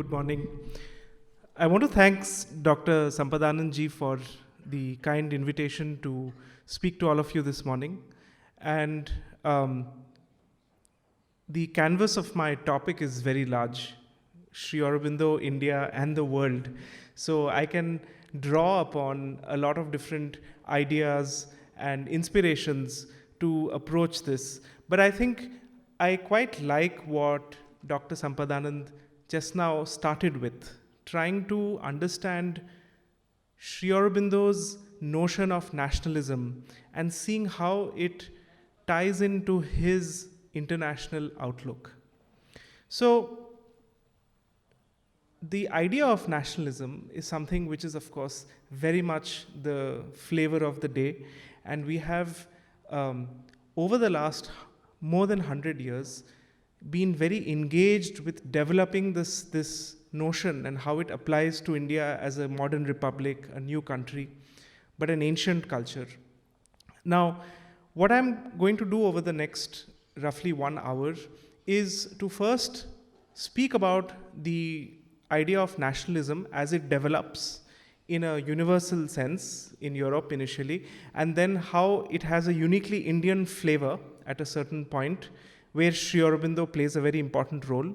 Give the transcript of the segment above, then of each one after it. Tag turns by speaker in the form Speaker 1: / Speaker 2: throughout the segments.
Speaker 1: good morning. I want to thank Dr. Sampadanand ji for the kind invitation to speak to all of you this morning. And the canvas of my topic is very large, Sri Aurobindo, India, and the world. So I can draw upon a lot of different ideas and inspirations to approach this. But I think I quite like what Dr. Sampadanand just now started with, trying to understand Sri Aurobindo's notion of nationalism and seeing how it ties into his international outlook. So, the idea of nationalism is something which is, of course, very much the flavor of the day, and we have, over the last more than 100 years, been very engaged with developing this notion and how it applies to India as a modern republic, a new country, but an ancient culture. Now, what I'm going to do over the next roughly 1 hour is to first speak about the idea of nationalism as it develops in a universal sense in Europe initially, and then how it has a uniquely Indian flavor at a certain point where Sri Aurobindo plays a very important role.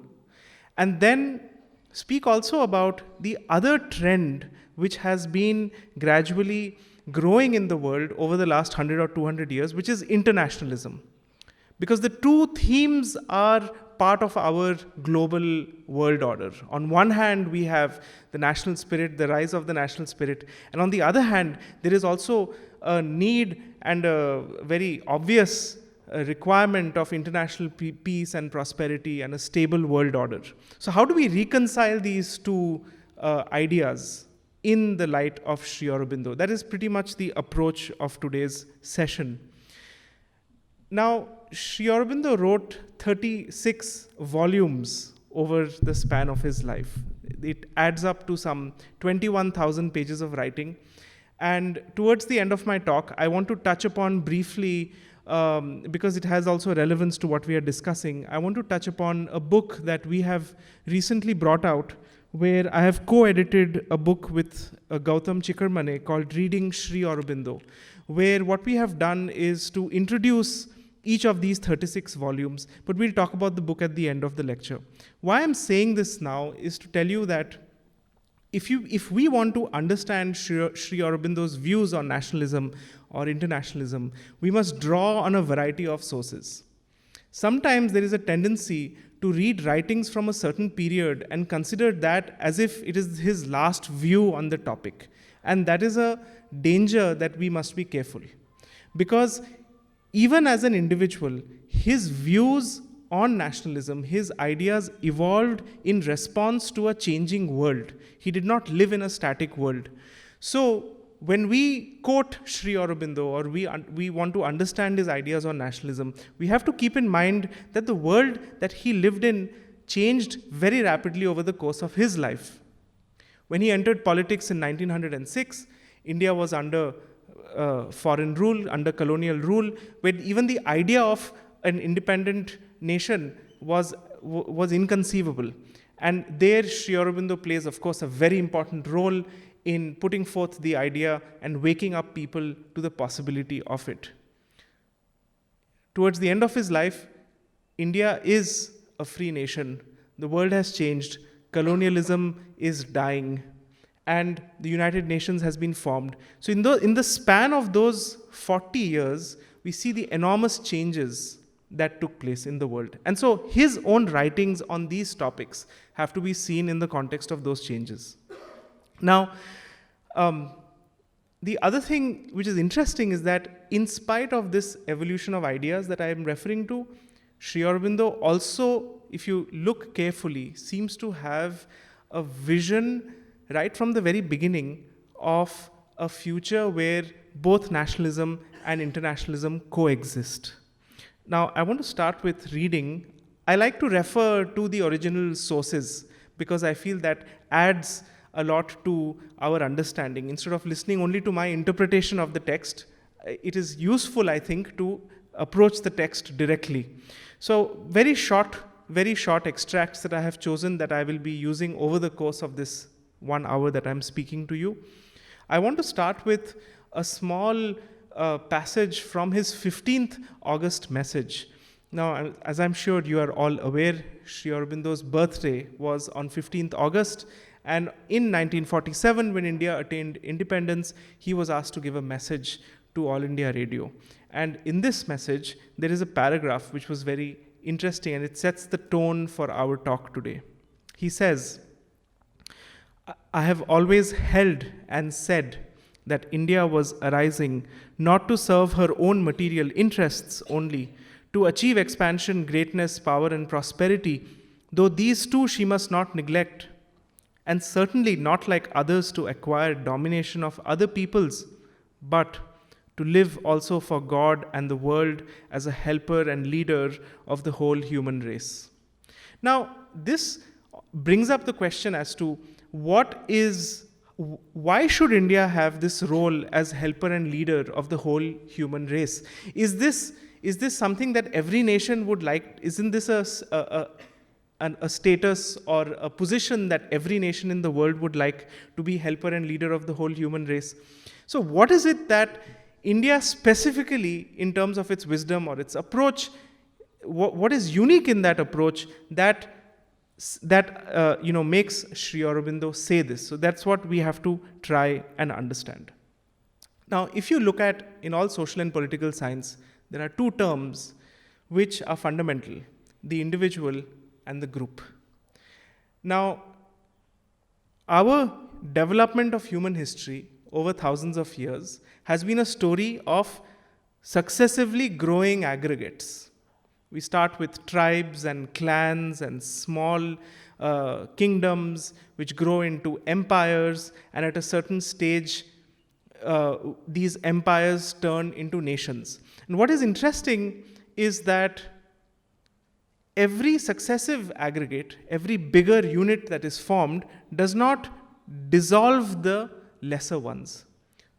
Speaker 1: And then speak also about the other trend which has been gradually growing in the world over the last 100 or 200 years, which is internationalism. Because the two themes are part of our global world order. On one hand, we have the national spirit, the rise of the national spirit. And on the other hand, there is also a need and a very obvious requirement of international peace and prosperity and a stable world order. So how do we reconcile these two ideas in the light of Sri Aurobindo? That is pretty much the approach of today's session. Now, Sri Aurobindo wrote 36 volumes over the span of his life. It adds up to some 21,000 pages of writing. And towards the end of my talk, I want to touch upon briefly, because it has also relevance to what we are discussing, I want to touch upon a book that we have recently brought out, where I have co-edited a book with Gautam Chikarmane called Reading Sri Aurobindo, where what we have done is to introduce each of these 36 volumes, but we'll talk about the book at the end of the lecture. Why I'm saying this now is to tell you that if we want to understand Sri Aurobindo's views on nationalism or internationalism, we must draw on a variety of sources. Sometimes there is a tendency to read writings from a certain period and consider that as if it is his last view on the topic. And that is a danger that we must be careful. Because even as an individual, his views on nationalism, his ideas evolved in response to a changing world. He did not live in a static world. So when we quote Sri Aurobindo or we want to understand his ideas on nationalism, we have to keep in mind that the world that he lived in changed very rapidly over the course of his life. When he entered politics in 1906, India was under foreign rule, under colonial rule, where even the idea of an independent nation was inconceivable. And there Sri Aurobindo plays, of course, a very important role in putting forth the idea and waking up people to the possibility of it. Towards the end of his life, India is a free nation. The world has changed. Colonialism is dying. And the United Nations has been formed. So in the span of those 40 years, we see the enormous changes that took place in the world. And so his own writings on these topics have to be seen in the context of those changes. Now, the other thing which is interesting is that in spite of this evolution of ideas that I am referring to, Sri Aurobindo also, if you look carefully, seems to have a vision right from the very beginning of a future where both nationalism and internationalism coexist. Now, I want to start with reading. I like to refer to the original sources because I feel that adds a lot to our understanding. Instead of listening only to my interpretation of the text, it is useful, I think, to approach the text directly. So, very short very short extracts that I have chosen that I will be using over the course of this 1 hour that I'm speaking to you. I want to start with a small passage from his 15th August message. Now, as I'm sure you are all aware, Sri Aurobindo's birthday was on 15th August, and in 1947, when India attained independence, he was asked to give a message to All India Radio. And in this message, there is a paragraph which was very interesting, and it sets the tone for our talk today. He says, "I have always held and said that India was arising not to serve her own material interests only, to achieve expansion, greatness, power, and prosperity, though these too she must not neglect, and certainly not like others to acquire domination of other peoples, but to live also for God and the world as a helper and leader of the whole human race." Now, this brings up the question as to why should India have this role as helper and leader of the whole human race? Is this something that every nation would like? Isn't this a status or a position that every nation in the world would like, to be helper and leader of the whole human race? So what is it that India specifically, in terms of its wisdom or its approach, what is unique in that approach that makes Sri Aurobindo say this? So that's what we have to try and understand. Now, if you look at, in all social and political science, there are two terms which are fundamental: the individual and the group. Now, our development of human history over thousands of years has been a story of successively growing aggregates. We start with tribes and clans and small kingdoms which grow into empires, and at a certain stage, these empires turn into nations. And what is interesting is that every successive aggregate, every bigger unit that is formed, does not dissolve the lesser ones.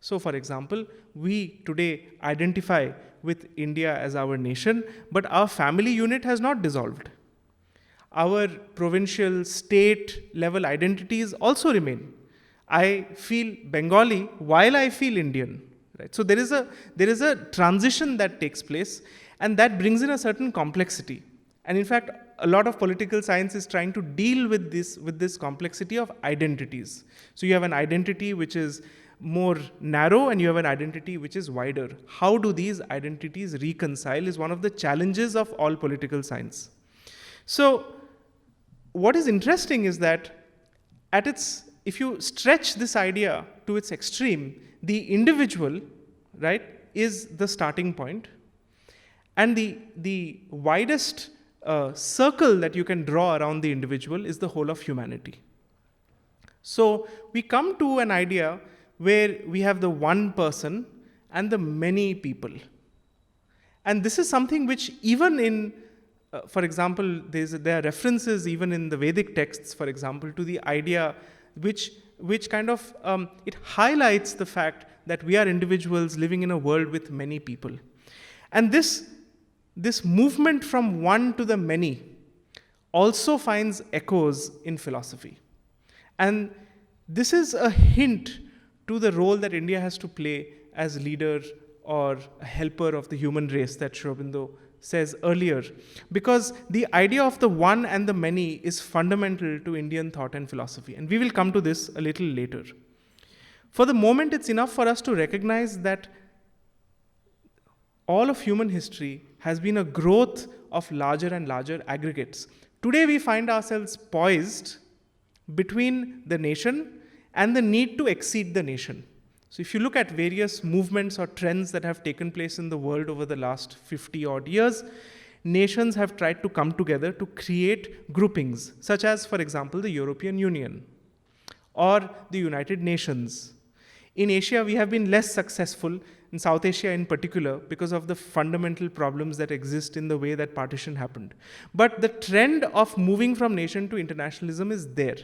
Speaker 1: So, for example, we today identify with India as our nation, but our family unit has not dissolved. Our provincial, state level identities also remain. I feel Bengali while I feel Indian. Right? So there is a transition that takes place, and that brings in a certain complexity. And in fact, a lot of political science is trying to deal with this complexity of identities. So you have an identity which is more narrow, and you have an identity which is wider. How do these identities reconcile is one of the challenges of all political science. So what is interesting is that if you stretch this idea to its extreme, the individual, right, is the starting point, and the widest circle that you can draw around the individual is the whole of humanity. So we come to an idea where we have the one person and the many people. And this is something which even in, for example, there are references even in the Vedic texts, for example, to the idea which kind of, it highlights the fact that we are individuals living in a world with many people. And this movement from one to the many also finds echoes in philosophy. And this is a hint to the role that India has to play as leader or a helper of the human race that Sri Aurobindo says earlier. Because the idea of the one and the many is fundamental to Indian thought and philosophy. And we will come to this a little later. For the moment, it's enough for us to recognize that all of human history has been a growth of larger and larger aggregates. Today, we find ourselves poised between the nation and the need to exceed the nation. So if you look at various movements or trends that have taken place in the world over the last 50 odd years, nations have tried to come together to create groupings, such as, for example, the European Union or the United Nations. In Asia, we have been less successful, in South Asia in particular, because of the fundamental problems that exist in the way that partition happened. But the trend of moving from nation to internationalism is there.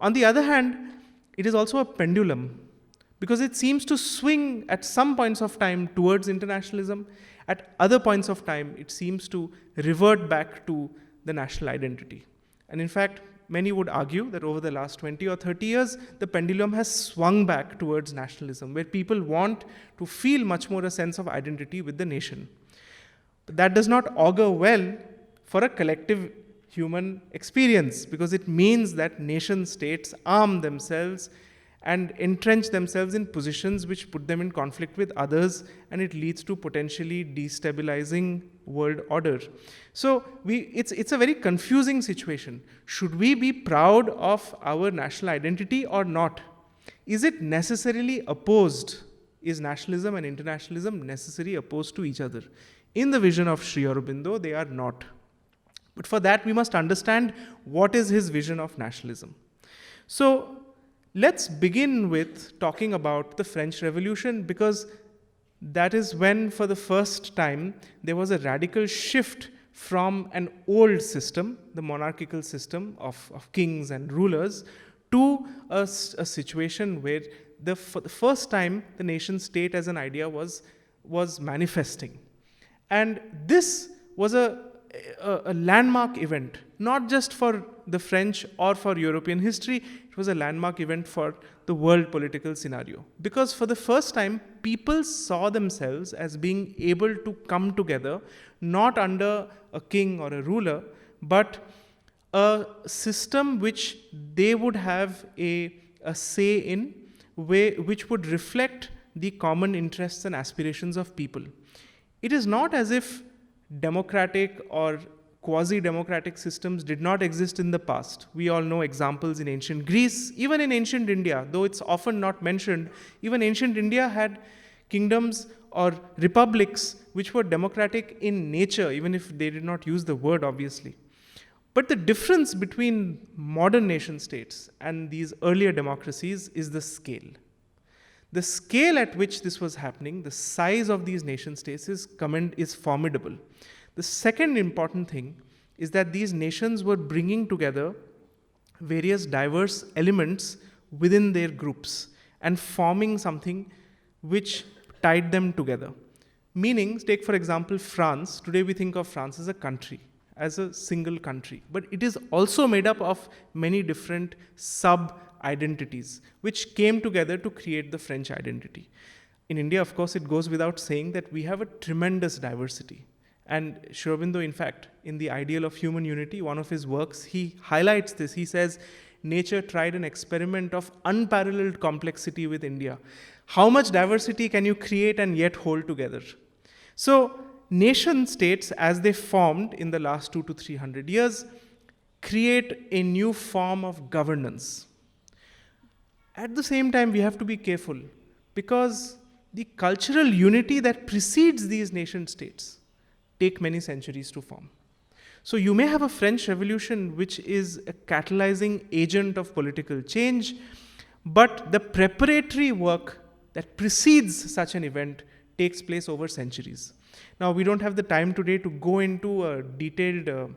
Speaker 1: On the other hand, it is also a pendulum, because it seems to swing at some points of time towards internationalism. At other points of time, it seems to revert back to the national identity. And in fact, many would argue that over the last 20 or 30 years, the pendulum has swung back towards nationalism, where people want to feel much more a sense of identity with the nation. But that does not augur well for a collective human experience, because it means that nation states arm themselves and entrench themselves in positions which put them in conflict with others, and it leads to potentially destabilizing world order. So it's a very confusing situation. Should we be proud of our national identity or not? Is it necessarily opposed? Is nationalism and internationalism necessarily opposed to each other? In the vision of Sri Aurobindo, they are not. But for that, we must understand what is his vision of nationalism. So let's begin with talking about the French Revolution, because that is when, for the first time, there was a radical shift from an old system, the monarchical system of kings and rulers, to a situation where for the first time the nation state as an idea was manifesting. And this was a landmark event, not just for the French or for European history. It was a landmark event for the world political scenario, because for the first time, people saw themselves as being able to come together, not under a king or a ruler, but a system which they would have a say in, which would reflect the common interests and aspirations of people. It is not as if democratic or quasi-democratic systems did not exist in the past. We all know examples in ancient Greece, even in ancient India, though it's often not mentioned. Even ancient India had kingdoms or republics which were democratic in nature, even if they did not use the word, obviously. But the difference between modern nation states and these earlier democracies is the scale. The scale at which this was happening, the size of these nation states is formidable. The second important thing is that these nations were bringing together various diverse elements within their groups and forming something which tied them together. Meaning, take for example France. Today we think of France as a country, as a single country. But it is also made up of many different sub-identities, which came together to create the French identity. In India, of course, it goes without saying that we have a tremendous diversity. And Sri Aurobindo, in fact, in the Ideal of Human Unity, one of his works, he highlights this. He says, nature tried an experiment of unparalleled complexity with India. How much diversity can you create and yet hold together? So, nation states, as they formed in the last 200 to 300 years, create a new form of governance. At the same time, we have to be careful, because the cultural unity that precedes these nation states take many centuries to form. So you may have a French Revolution which is a catalyzing agent of political change, but the preparatory work that precedes such an event takes place over centuries. Now, we don't have the time today to go into a detailed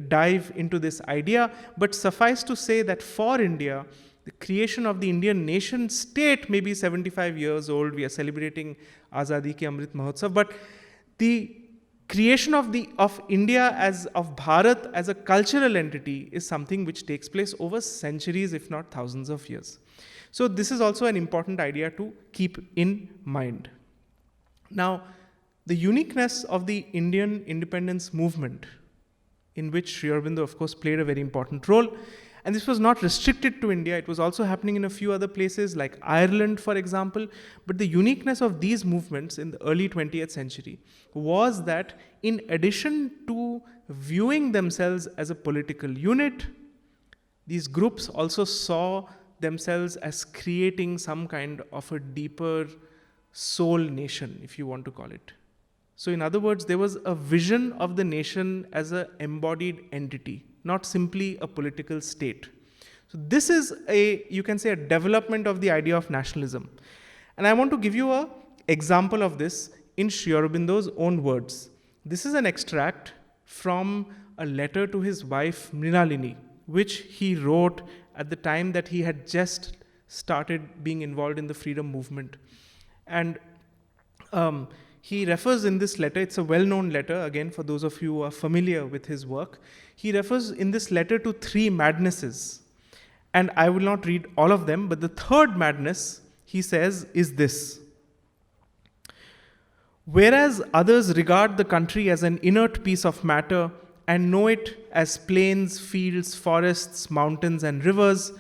Speaker 1: dive into this idea, but suffice to say that for India, the creation of the Indian nation state may be 75 years old. We are celebrating Azadi Ki Amrit Mahotsav, but the creation of India of Bharat as a cultural entity is something which takes place over centuries, if not thousands of years. So this is also an important idea to keep in mind. Now, the uniqueness of the Indian independence movement, in which Sri Aurobindo, of course, played a very important role, and this was not restricted to India, it was also happening in a few other places like Ireland, for example. But the uniqueness of these movements in the early 20th century was that in addition to viewing themselves as a political unit, these groups also saw themselves as creating some kind of a deeper soul nation, if you want to call it. So in other words, there was a vision of the nation as an embodied entity, not simply a political state. So this is you can say, a development of the idea of nationalism. And I want to give you an example of this in Sri Aurobindo's own words. This is an extract from a letter to his wife Mrinalini, which he wrote at the time that he had just started being involved in the freedom movement. And he refers in this letter, it's a well-known letter, again, for those of you who are familiar with his work. He refers in this letter to 3 madnesses. And I will not read all of them, but the third madness, he says, is this. Whereas others regard the country as an inert piece of matter and know it as plains, fields, forests, mountains, and rivers,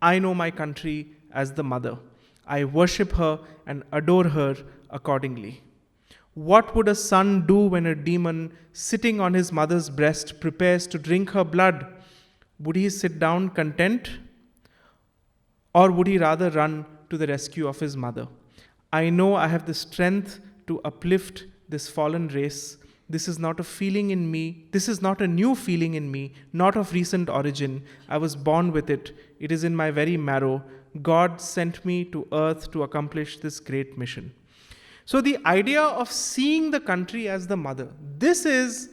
Speaker 1: I know my country as the mother. I worship her and adore her accordingly. What would a son do when a demon sitting on his mother's breast prepares to drink her blood? Would he sit down content? Or would he rather run to the rescue of his mother? I know I have the strength to uplift this fallen race. This is not a feeling in me. This is not a new feeling in me, not of recent origin. I was born with it. It is in my very marrow. God sent me to earth to accomplish this great mission. So the idea of seeing the country as the mother, this is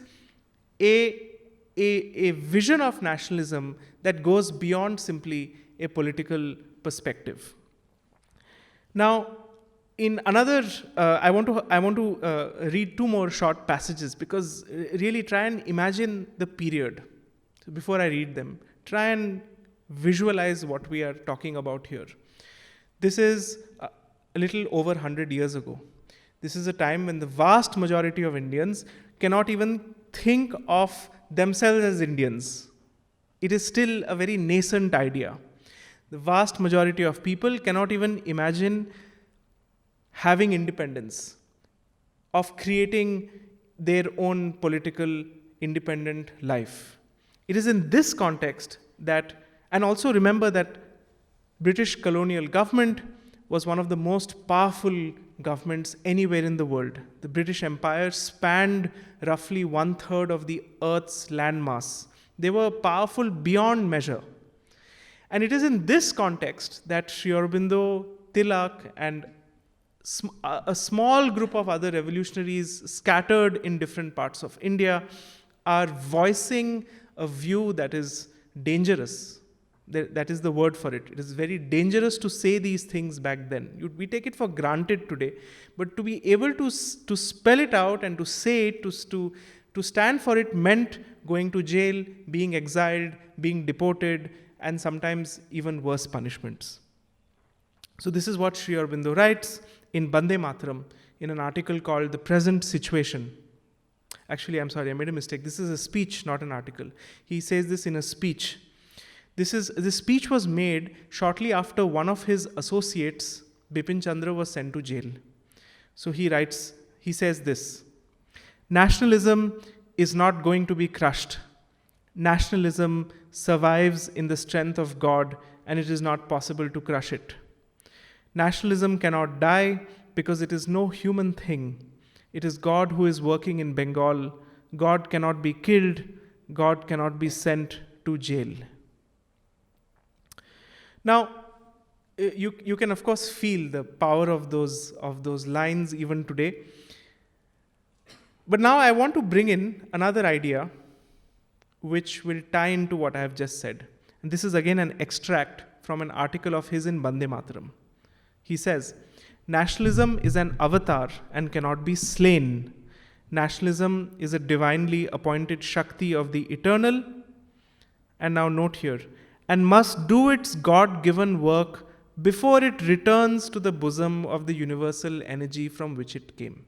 Speaker 1: a vision of nationalism that goes beyond simply a political perspective. Now, in another, I want to read 2 more short passages, because really try and imagine the period. So before I read them, try and visualize what we are talking about here. This is a little over 100 years ago. This is a time when the vast majority of Indians cannot even think of themselves as Indians. It is still a very nascent idea. The vast majority of people cannot even imagine having independence, of creating their own political independent life. It is in this context that, and also remember that British colonial government was one of the most powerful governments anywhere in the world. The British Empire spanned roughly 1/3 of the Earth's landmass. They were powerful beyond measure. And it is in this context that Sri Aurobindo, Tilak, and a small group of other revolutionaries scattered in different parts of India are voicing a view that is dangerous. That is the word for it. It is very dangerous to say these things back then. We take it for granted today, but to be able to spell it out and to say it, to stand for it meant going to jail, being exiled, being deported, and sometimes even worse punishments. So this is what Sri Aurobindo writes in Bande Mataram, in an article called The Present Situation. Actually, I'm sorry, I made a mistake. This is a speech, not an article. He says this in a speech. This speech was made shortly after one of his associates, Bipin Chandra, was sent to jail. So he says this: nationalism is not going to be crushed. Nationalism survives in the strength of God, and it is not possible to crush it. Nationalism cannot die because it is no human thing. It is God who is working in Bengal. God cannot be killed. God cannot be sent to jail. Now, you can of course feel the power of those lines even today. But now I want to bring in another idea which will tie into what I have just said. And this is again an extract from an article of his in Bande Mataram. He says, nationalism is an avatar and cannot be slain. Nationalism is a divinely appointed Shakti of the eternal. And now note here, and must do its God-given work before it returns to the bosom of the universal energy from which it came.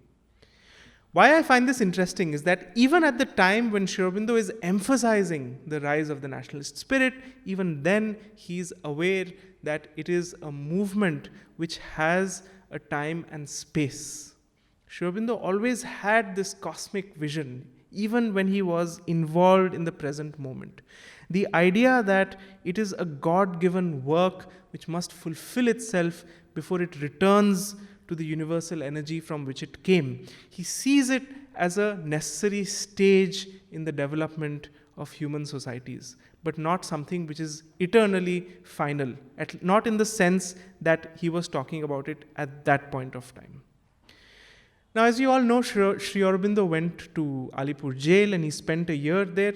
Speaker 1: Why I find this interesting is that even at the time when Sri Aurobindo is emphasizing the rise of the nationalist spirit, even then he is aware that it is a movement which has a time and space. Sri Aurobindo always had this cosmic vision, even when he was involved in the present moment. The idea that it is a God-given work which must fulfill itself before it returns to the universal energy from which it came. He sees it as a necessary stage in the development of human societies, but not something which is eternally final, not in the sense that he was talking about it at that point of time. Now, as you all know, Sri Aurobindo went to Alipur jail and he spent a year there.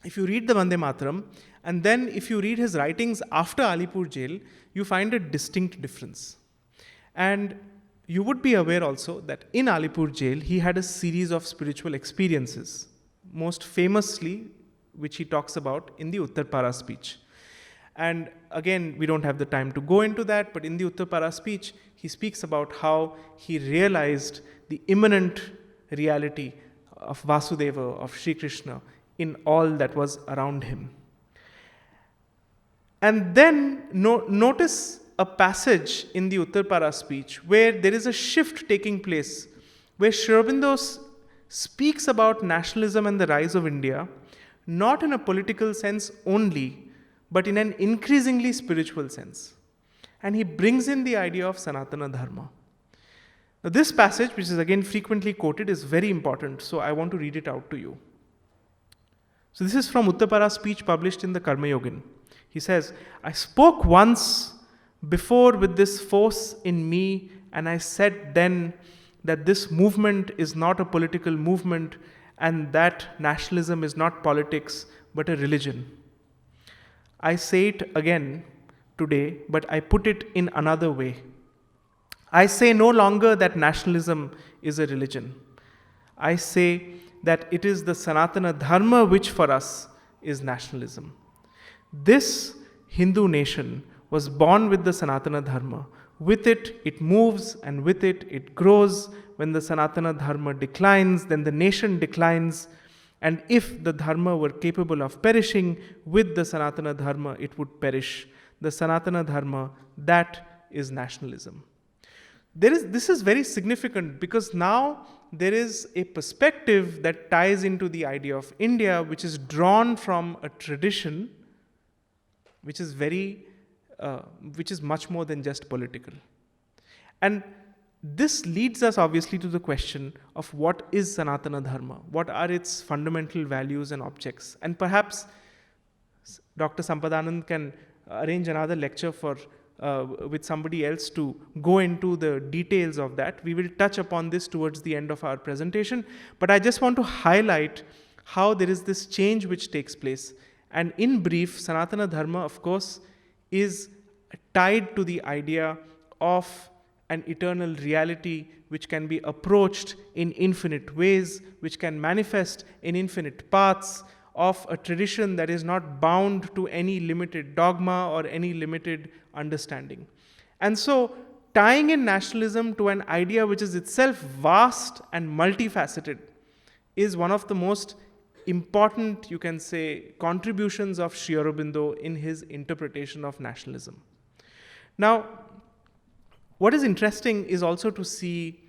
Speaker 1: If you read the Vande Mataram, and then if you read his writings after Alipur jail, you find a distinct difference. And You would be aware also that in Alipur jail, he had a series of spiritual experiences, most famously, which he talks about in the Uttarpara speech. And again, we don't have the time to go into that, but in the Uttarpara speech, he speaks about how he realized the immanent reality of Vasudeva, of Sri Krishna, in all that was around him. And then notice a passage in the Uttarpara speech where there is a shift taking place, where Sri Aurobindo speaks about nationalism and the rise of India, not in a political sense only, but in an increasingly spiritual sense. And he brings in the idea of Sanatana Dharma. Now, this passage, which is again frequently quoted, is very important, so I want to read it out to you. So this is from Uttarpara's speech published in the Karma Yogin. He says, I spoke once before with this force in me, and I said then that this movement is not a political movement and that nationalism is not politics but a religion. I say it again today, but I put it in another way. I say no longer that nationalism is a religion. I say that it is the Sanatana Dharma which for us is nationalism. This Hindu nation was born with the Sanatana Dharma. With it, it moves, and with it, it grows. When the Sanatana Dharma declines, then the nation declines. And if the Dharma were capable of perishing, with the Sanatana Dharma, it would perish. The Sanatana Dharma, that is nationalism. This is very significant because now there is a perspective that ties into the idea of India, which is drawn from a tradition which is much more than just political. And this leads us obviously to the question of what is Sanatana Dharma? What are its fundamental values and objects? And perhaps Dr. Sampadanand can arrange another lecture with somebody else to go into the details of that. We will touch upon this towards the end of our presentation. But I just want to highlight how there is this change which takes place. And in brief, Sanatana Dharma, of course, is tied to the idea of an eternal reality which can be approached in infinite ways, which can manifest in infinite paths, of a tradition that is not bound to any limited dogma or any limited understanding. And so, tying in nationalism to an idea which is itself vast and multifaceted is one of the most important, you can say, contributions of Sri Aurobindo in his interpretation of nationalism. Now, what is interesting is also to see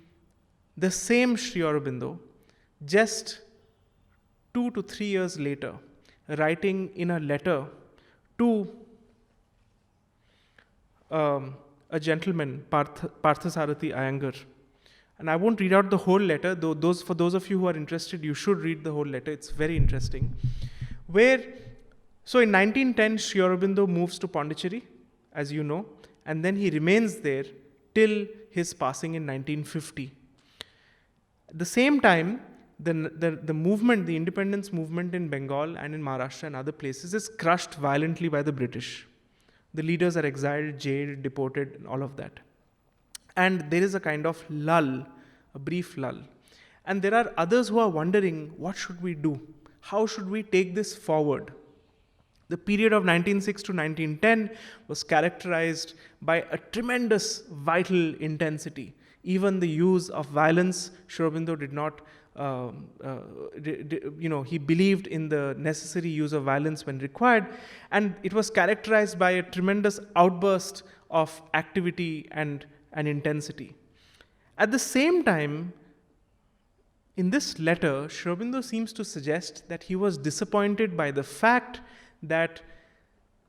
Speaker 1: the same Sri Aurobindo just 2 to 3 years later, writing in a letter to a gentleman, Parthasarathi Iyengar. And I won't read out the whole letter, though for those of you who are interested, you should read the whole letter. It's very interesting. So in 1910, Sri Aurobindo moves to Pondicherry, as you know, and then he remains there till his passing in 1950. At the same time, the movement, the independence movement in Bengal and in Maharashtra and other places is crushed violently by the British. The leaders are exiled, jailed, deported, and all of that. And there is a kind of lull, a brief lull. And there are others who are wondering, what should we do? How should we take this forward? The period of 1906 to 1910 was characterized by a tremendous vital intensity. Even the use of violence, Sri Aurobindo did not, he believed in the necessary use of violence when required. And it was characterized by a tremendous outburst of activity and intensity. At the same time, in this letter, Sri Aurobindo seems to suggest that he was disappointed by the fact that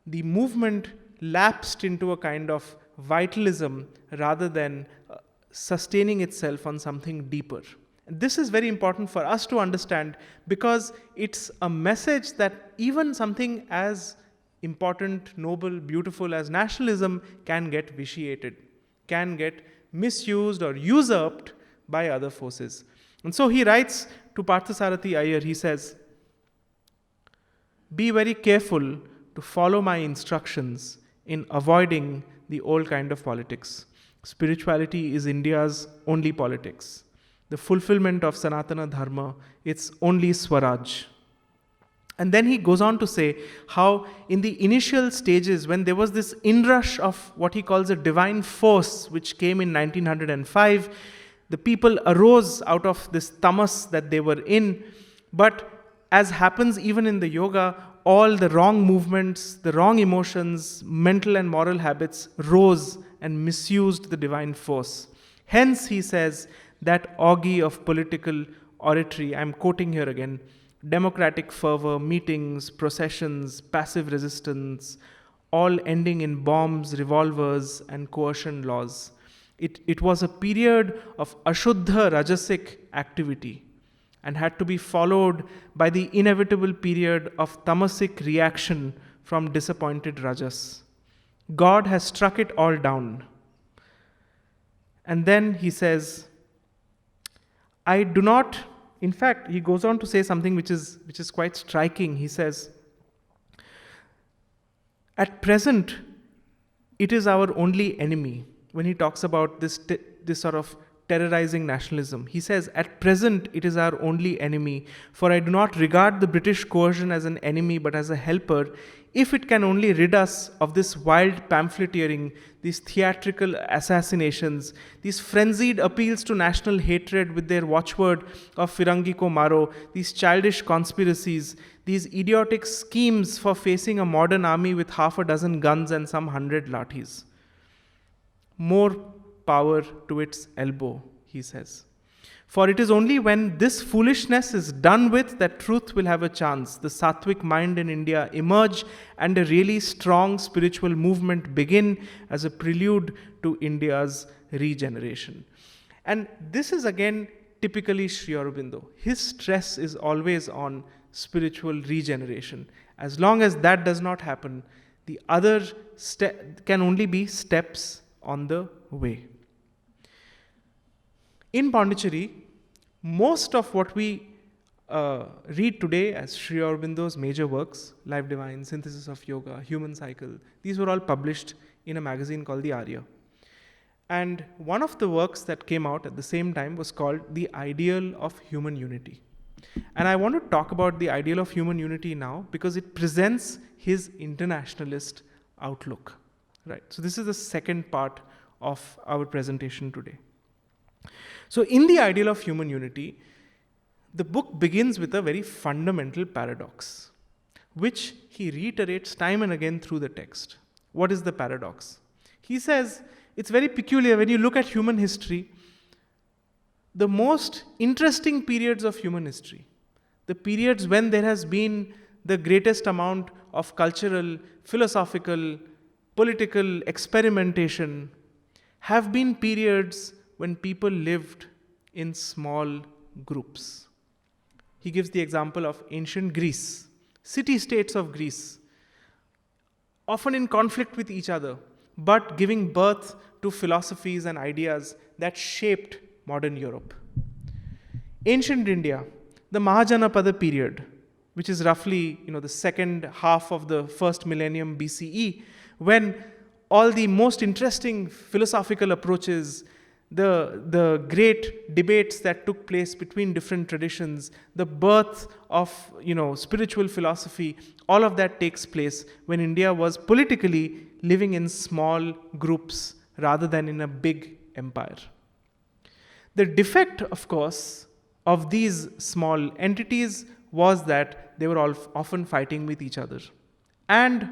Speaker 1: the movement lapsed into a kind of vitalism rather than sustaining itself on something deeper. And this is very important for us to understand because it's a message that even something as important, noble, beautiful as nationalism can get vitiated, can get misused or usurped by other forces. And so he writes to Parthasarathi Iyer, he says, "Be very careful to follow my instructions in avoiding the old kind of politics. Spirituality is India's only politics. The fulfillment of Sanatana Dharma, it's only Swaraj. And then he goes on to say how in the initial stages, when there was this inrush of what he calls a divine force, which came in 1905, the people arose out of this tamas that they were in. But as happens even in the yoga, all the wrong movements, the wrong emotions, mental and moral habits rose and misused the divine force. Hence, he says, that orgy of political oratory, I'm quoting here again, democratic fervor, meetings, processions, passive resistance, all ending in bombs, revolvers, and coercion laws. It was a period of ashuddha rajasic activity and had to be followed by the inevitable period of tamasic reaction from disappointed rajas. God has struck it all down. And then he says, I do not, in fact, he goes on to say something which is quite striking. He says, at present, it is our only enemy. When he talks about this sort of terrorizing nationalism, he says, at present, it is our only enemy, for I do not regard the British coercion as an enemy, but as a helper, if it can only rid us of this wild pamphleteering, these theatrical assassinations, these frenzied appeals to national hatred with their watchword of Firangi ko maro, these childish conspiracies, these idiotic schemes for facing a modern army with half a dozen guns and some 100 lathis. More power to its elbow, he says. For it is only when this foolishness is done with that truth will have a chance. The Sattvic mind in India emerge and a really strong spiritual movement begin as a prelude to India's regeneration. And this is again typically Sri Aurobindo. His stress is always on spiritual regeneration. As long as that does not happen, the other can only be steps on the way. In Pondicherry, most of what we read today as Sri Aurobindo's major works, Life Divine, Synthesis of Yoga, Human Cycle, these were all published in a magazine called the Arya. And one of the works that came out at the same time was called The Ideal of Human Unity. And I want to talk about the ideal of human unity now because it presents his internationalist outlook. Right. So this is the second part of our presentation today. So in The Ideal of Human Unity, the book begins with a very fundamental paradox, which he reiterates time and again through the text. What is the paradox? He says, it's very peculiar when you look at human history, the most interesting periods of human history, the periods when there has been the greatest amount of cultural, philosophical, political experimentation, have been periods when people lived in small groups. He gives the example of ancient Greece, city-states of Greece, often in conflict with each other, but giving birth to philosophies and ideas that shaped modern Europe. Ancient India, the Mahajanapada period, which is roughly the second half of the first millennium BCE, when all the most interesting philosophical approaches, the great debates that took place between different traditions, the birth of spiritual philosophy, all of that takes place when India was politically living in small groups rather than in a big empire. The defect, of course, of these small entities was that they were all often fighting with each other and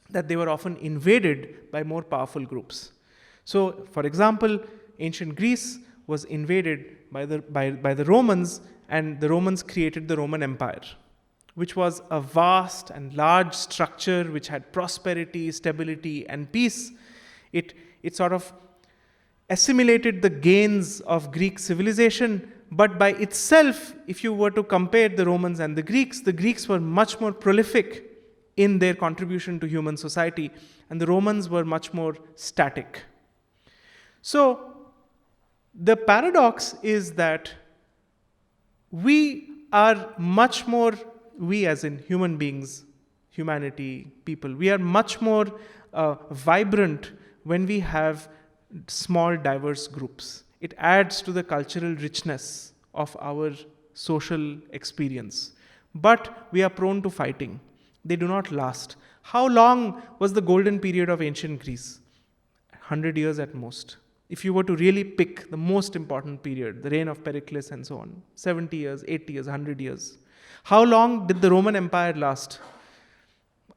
Speaker 1: that they were often invaded by more powerful groups. So, for example, ancient Greece was invaded by the Romans, and the Romans created the Roman Empire, which was a vast and large structure which had prosperity, stability, and peace. It sort of assimilated the gains of Greek civilization, but by itself, if you were to compare the Romans and the Greeks were much more prolific in their contribution to human society, and the Romans were much more static. So, the paradox is that we are much more, we as in human beings, humanity, people, we are much more vibrant when we have small diverse groups. It adds to the cultural richness of our social experience. But we are prone to fighting. They do not last. How long was the golden period of ancient Greece? 100 years at most. If you were to really pick the most important period, the reign of Pericles and so on, 70 years, 80 years, 100 years. How long did the Roman Empire last?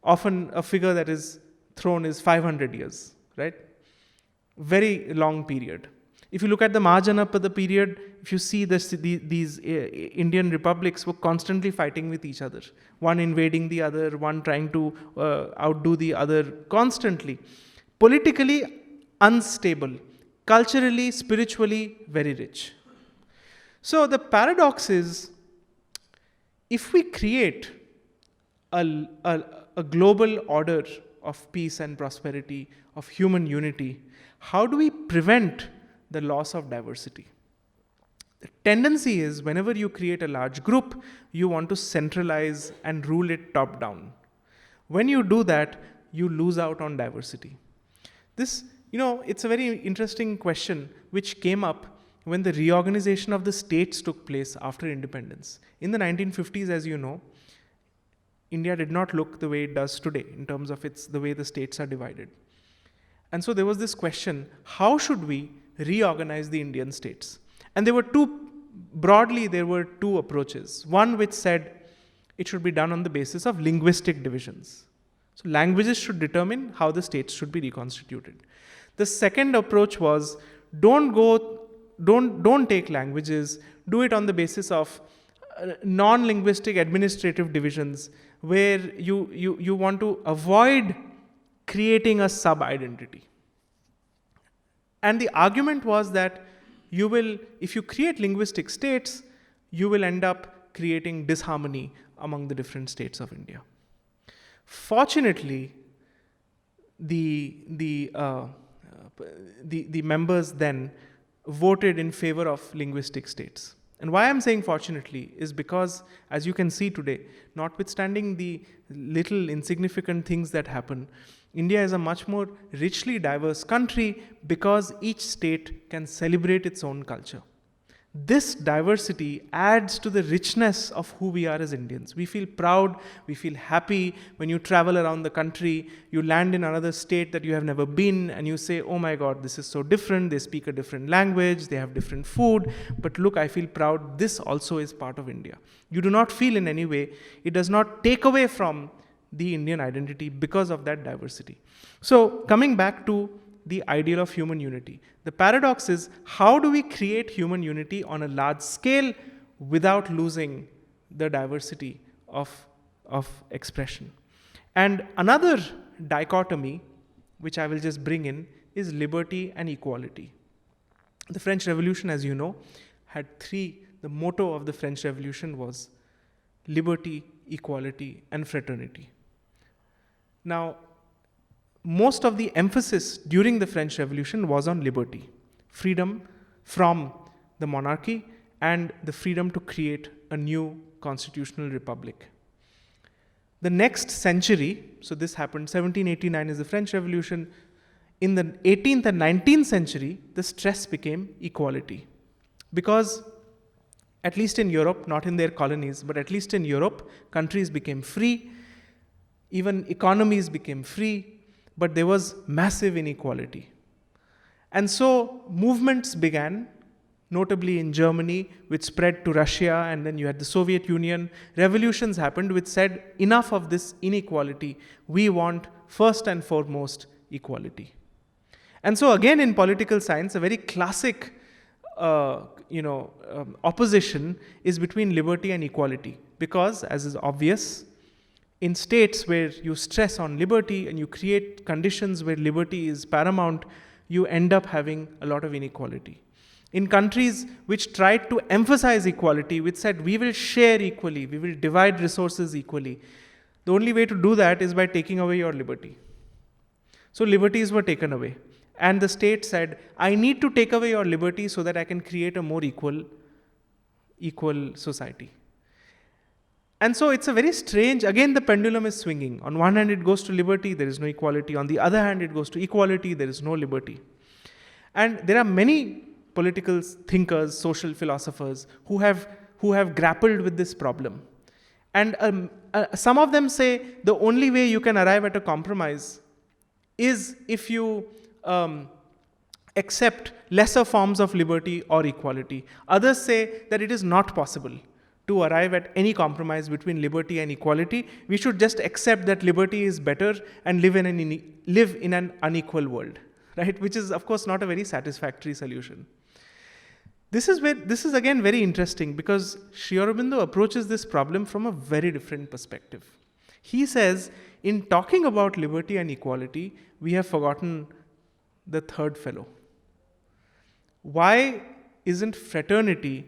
Speaker 1: Often a figure that is thrown is 500 years, right? Very long period. If you look at the Mahajanapada period, if you see these Indian republics were constantly fighting with each other, one invading the other, one trying to outdo the other constantly. Politically unstable, culturally, spiritually very rich. So the paradox is, if we create a global order of peace and prosperity, of human unity, how do we prevent the loss of diversity? The tendency is, whenever you create a large group, you want to centralize and rule it top down. When you do that, you lose out on diversity. This, it's a very interesting question which came up when the reorganization of the states took place after independence. In the 1950s, as you know, India did not look the way it does today in terms of the way the states are divided. And so there was this question, how should we reorganize the Indian states? And there were two approaches. One which said it should be done on the basis of linguistic divisions. So languages should determine how the states should be reconstituted. The second approach was, don't take languages, do it on the basis of non-linguistic administrative divisions, where you want to avoid creating a sub-identity. And the argument was that if you create linguistic states, you will end up creating disharmony among the different states of India. Fortunately, the members then voted in favor of linguistic states. And why I'm saying fortunately is because, as you can see today, notwithstanding the little insignificant things that happen, India is a much more richly diverse country because each state can celebrate its own culture. This diversity adds to the richness of who we are as Indians. We feel proud, we feel happy when you travel around the country, you land in another state that you have never been, and you say, oh my God, this is so different, they speak a different language, they have different food, but look, I feel proud, this also is part of India. You do not feel in any way, it does not take away from the Indian identity because of that diversity. So, coming back to the ideal of human unity. The paradox is, how do we create human unity on a large scale without losing the diversity of expression? And another dichotomy, which I will just bring in, is liberty and equality. The French Revolution, as you know, had the motto of the French Revolution was liberty, equality, and fraternity. Now, most of the emphasis during the French Revolution was on liberty, freedom from the monarchy, and the freedom to create a new constitutional republic. The next century, so this happened, 1789 is the French Revolution. In the 18th and 19th century, the stress became equality. Because, at least in Europe, not in their colonies, but at least in Europe, countries became free, even economies became free, but there was massive inequality. And so movements began, notably in Germany, which spread to Russia, and then you had the Soviet Union. Revolutions happened which said, enough of this inequality. We want, first and foremost, equality. And so again, in political science, a very classic opposition is between liberty and equality. Because, as is obvious, in states where you stress on liberty and you create conditions where liberty is paramount, you end up having a lot of inequality. In countries which tried to emphasize equality, which said we will share equally, we will divide resources equally, the only way to do that is by taking away your liberty. So liberties were taken away. And the state said, I need to take away your liberty so that I can create a more equal society. And so it's a very strange, again the pendulum is swinging. On one hand it goes to liberty, there is no equality. On the other hand it goes to equality, there is no liberty. And there are many political thinkers, social philosophers who have grappled with this problem. And some of them say the only way you can arrive at a compromise is if you accept lesser forms of liberty or equality. Others say that it is not possible to arrive at any compromise between liberty and equality. We should just accept that liberty is better and live in an unequal world, right? Which is, of course, not a very satisfactory solution. This is again very interesting because Sri Aurobindo approaches this problem from a very different perspective. He says, in talking about liberty and equality, we have forgotten the third fellow. Why isn't fraternity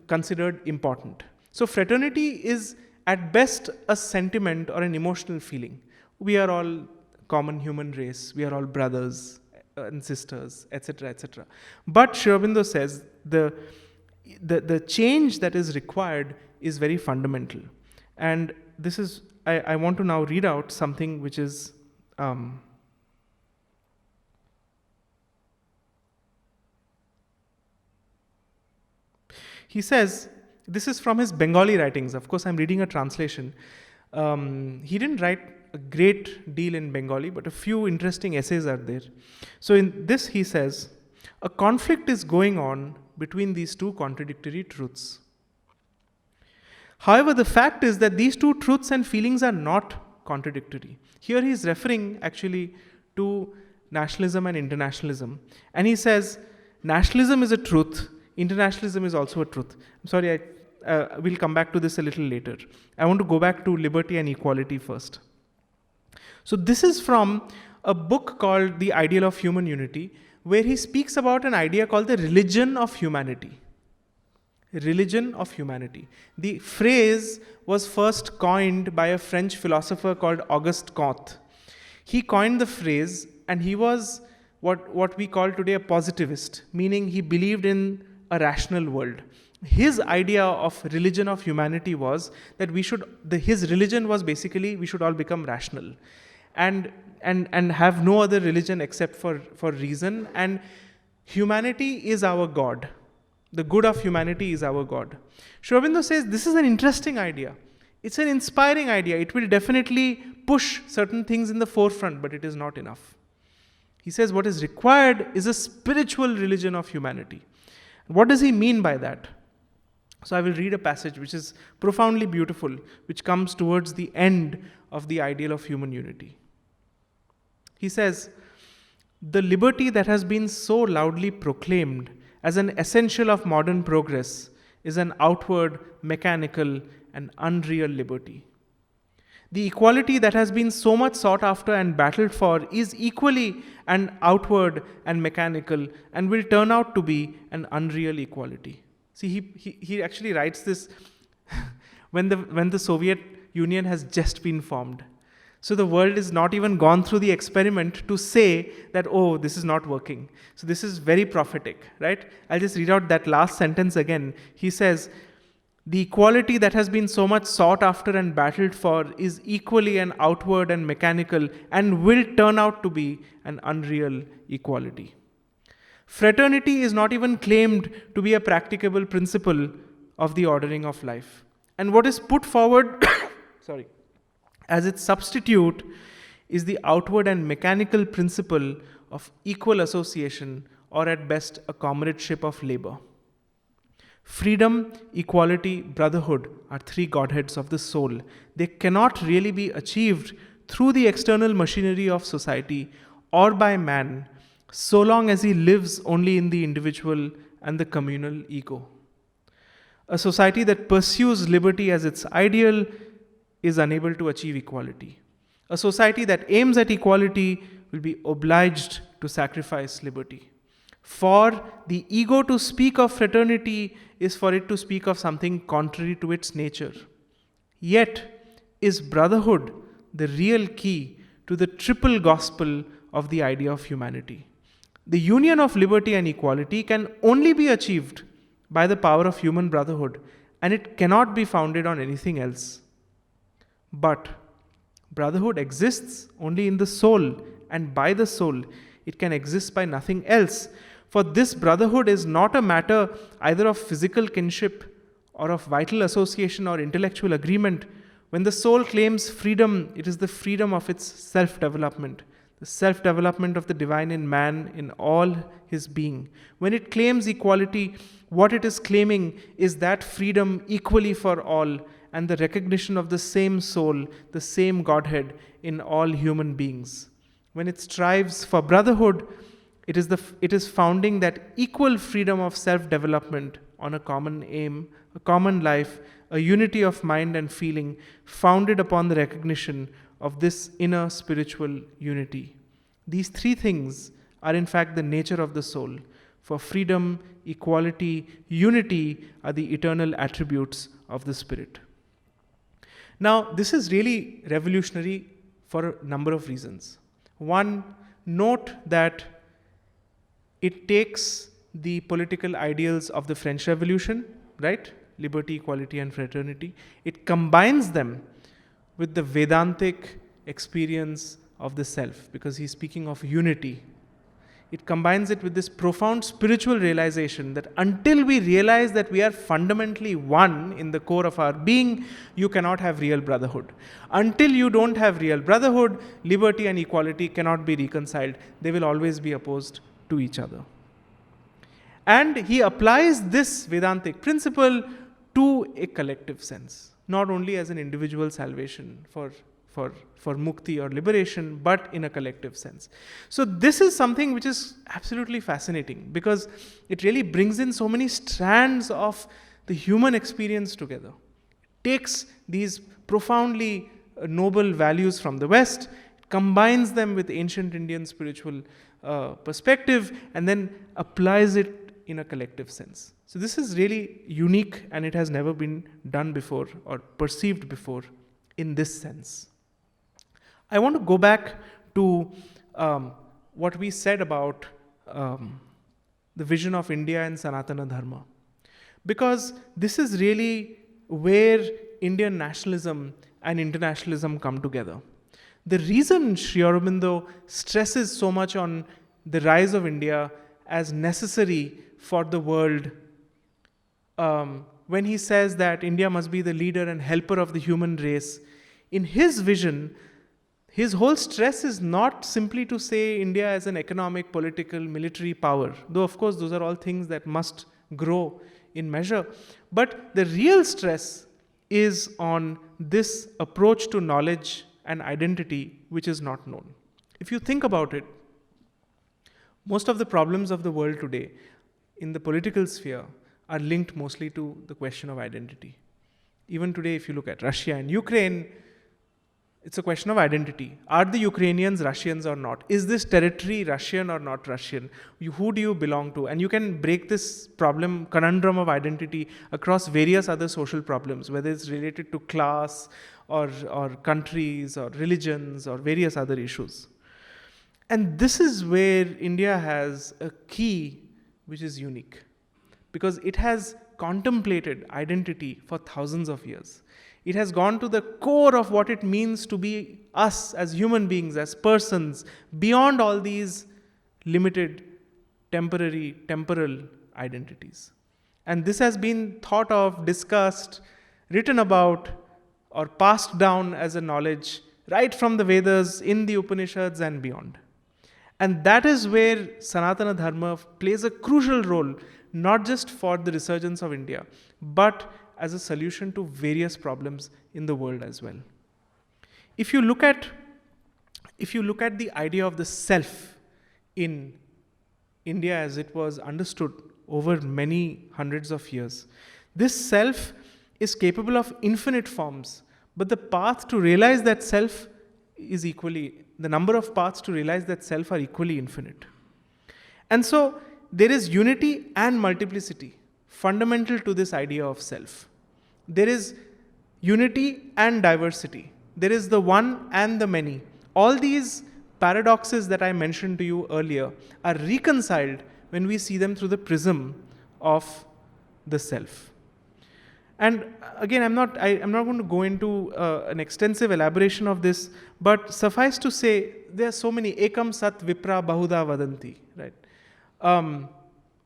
Speaker 1: considered important? So fraternity is at best a sentiment or an emotional feeling. We are all common human race. We are all brothers and sisters, etc., etc. But Sri Aurobindo says the change that is required is very fundamental. And this is, I want to now read out something which is he says, this is from his Bengali writings. Of course, I'm reading a translation. He didn't write a great deal in Bengali, but a few interesting essays are there. So in this, he says, a conflict is going on between these two contradictory truths. However, the fact is that these two truths and feelings are not contradictory. Here he is referring actually to nationalism and internationalism. And he says, nationalism is a truth, internationalism is also a truth. I'm sorry, we'll come back to this a little later. I want to go back to liberty and equality first. So this is from a book called The Ideal of Human Unity, where he speaks about an idea called the religion of humanity. Religion of humanity. The phrase was first coined by a French philosopher called Auguste Comte. He coined the phrase, and he was what we call today a positivist, meaning he believed in a rational world. His idea of religion of humanity was that his religion was basically we should all become rational and have no other religion except for reason, and humanity is our God. The good of humanity is our God. Sri Aurobindo says this is an interesting idea. It's an inspiring idea. It will definitely push certain things in the forefront, but it is not enough. He says what is required is a spiritual religion of humanity. What does he mean by that? So I will read a passage which is profoundly beautiful, which comes towards the end of the ideal of human unity. He says, the liberty that has been so loudly proclaimed as an essential of modern progress is an outward, mechanical, and unreal liberty. The equality that has been so much sought after and battled for is equally an outward and mechanical and will turn out to be an unreal equality. See, he actually writes this when the Soviet Union has just been formed. So the world is not even gone through the experiment to say that, oh, this is not working. So this is very prophetic, right? I'll just read out that last sentence again. He says, the equality that has been so much sought after and battled for is equally an outward and mechanical and will turn out to be an unreal equality. Fraternity is not even claimed to be a practicable principle of the ordering of life. And what is put forward as its substitute is the outward and mechanical principle of equal association, or at best a comradeship of labor. Freedom, equality, brotherhood are three godheads of the soul. They cannot really be achieved through the external machinery of society or by man, so long as he lives only in the individual and the communal ego. A society that pursues liberty as its ideal is unable to achieve equality. A society that aims at equality will be obliged to sacrifice liberty. For the ego to speak of fraternity is for it to speak of something contrary to its nature. Yet, is brotherhood the real key to the triple gospel of the idea of humanity? The union of liberty and equality can only be achieved by the power of human brotherhood, and it cannot be founded on anything else. But brotherhood exists only in the soul and by the soul. It can exist by nothing else. For this brotherhood is not a matter either of physical kinship or of vital association or intellectual agreement. When the soul claims freedom, it is the freedom of its self-development, the self-development of the divine in man in all his being. When it claims equality, what it is claiming is that freedom equally for all and the recognition of the same soul, the same Godhead in all human beings. When it strives for brotherhood, it is founding that equal freedom of self-development on a common aim, a common life, a unity of mind and feeling founded upon the recognition of this inner spiritual unity. These three things are in fact the nature of the soul. For freedom, equality, unity are the eternal attributes of the spirit. Now, this is really revolutionary for a number of reasons. One, note that it takes the political ideals of the French Revolution, right? Liberty, equality, and fraternity. It combines them with the Vedantic experience of the self, because he's speaking of unity. It combines it with this profound spiritual realization that until we realize that we are fundamentally one in the core of our being, you cannot have real brotherhood. Until you don't have real brotherhood, liberty and equality cannot be reconciled. They will always be opposed to each other. And he applies this Vedantic principle to a collective sense, not only as an individual salvation for mukti or liberation, but in a collective sense. So this is something which is absolutely fascinating, because it really brings in so many strands of the human experience together. It takes these profoundly noble values from the West, combines them with ancient Indian spiritual perspective, and then applies it in a collective sense. So this is really unique, and it has never been done before or perceived before in this sense. I want to go back to what we said about the vision of India and Sanatana Dharma, because this is really where Indian nationalism and internationalism come together. The reason Sri Aurobindo stresses so much on the rise of India as necessary for the world, when he says that India must be the leader and helper of the human race, in his vision, his whole stress is not simply to say India as an economic, political, military power, though of course those are all things that must grow in measure. But the real stress is on this approach to knowledge and identity which is not known. If you think about it, most of the problems of the world today in the political sphere are linked mostly to the question of identity. Even today, if you look at Russia and Ukraine, it's a question of identity. Are the Ukrainians Russians or not? Is this territory Russian or not Russian? Who do you belong to? And you can break this conundrum of identity across various other social problems, whether it's related to class or countries or religions or various other issues. And this is where India has a key which is unique, because it has contemplated identity for thousands of years. It has gone to the core of what it means to be us as human beings, as persons, beyond all these limited, temporal identities. And this has been thought of, discussed, written about, or passed down as a knowledge right from the Vedas, in the Upanishads and beyond. And that is where Sanatana Dharma plays a crucial role, not just for the resurgence of India, but as a solution to various problems in the world as well. If you look at the idea of the self in India as it was understood over many hundreds of years, this self is capable of infinite forms, but the path to realize that self is the number of paths to realize that self are equally infinite. And so there is unity and multiplicity fundamental to this idea of self. There is unity and diversity. There is the one and the many. All these paradoxes that I mentioned to you earlier are reconciled when we see them through the prism of the self. And again, I'm not going to go into an extensive elaboration of this, but suffice to say, there are so many ekam sat vipra bahuda vadanti, right?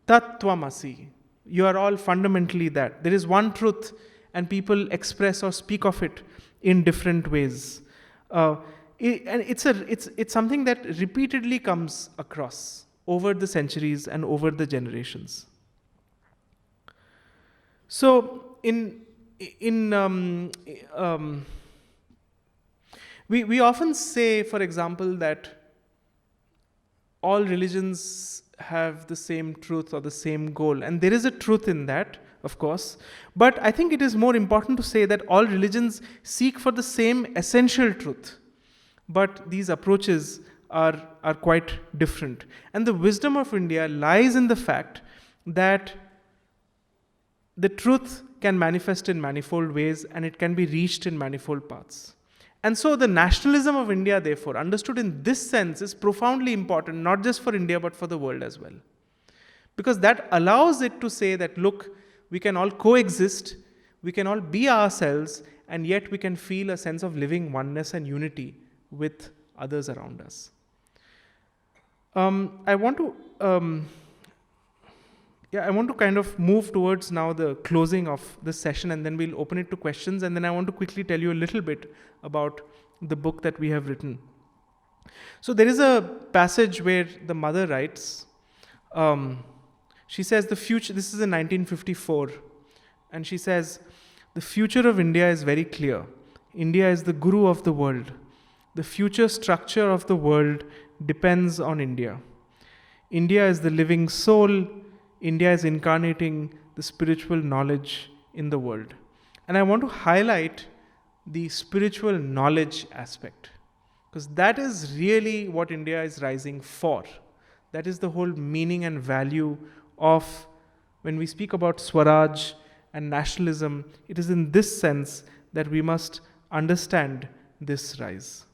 Speaker 1: Tat tvamasi. You are all fundamentally that. There is one truth, and people express or speak of it in different ways. And it's something that repeatedly comes across over the centuries and over the generations. So we often say, for example, that all religions have the same truth or the same goal, and there is a truth in that, of course, but I think it is more important to say that all religions seek for the same essential truth, but these approaches are quite different. And the wisdom of India lies in the fact that the truth can manifest in manifold ways, and it can be reached in manifold paths. And so the nationalism of India, therefore, understood in this sense, is profoundly important, not just for India, but for the world as well. Because that allows it to say that, look, we can all coexist, we can all be ourselves, and yet we can feel a sense of living oneness and unity with others around us. I want to kind of move towards now the closing of this session, and then we'll open it to questions, and then I want to quickly tell you a little bit about the book that we have written. So there is a passage where the mother writes, she says, the future, this is in 1954, and she says, the future of India is very clear. India is the guru of the world. The future structure of the world depends on India. India is the living soul. India is incarnating the spiritual knowledge in the world. And I want to highlight the spiritual knowledge aspect, because that is really what India is rising for. That is the whole meaning and value of, when we speak about Swaraj and nationalism, it is in this sense that we must understand this rise.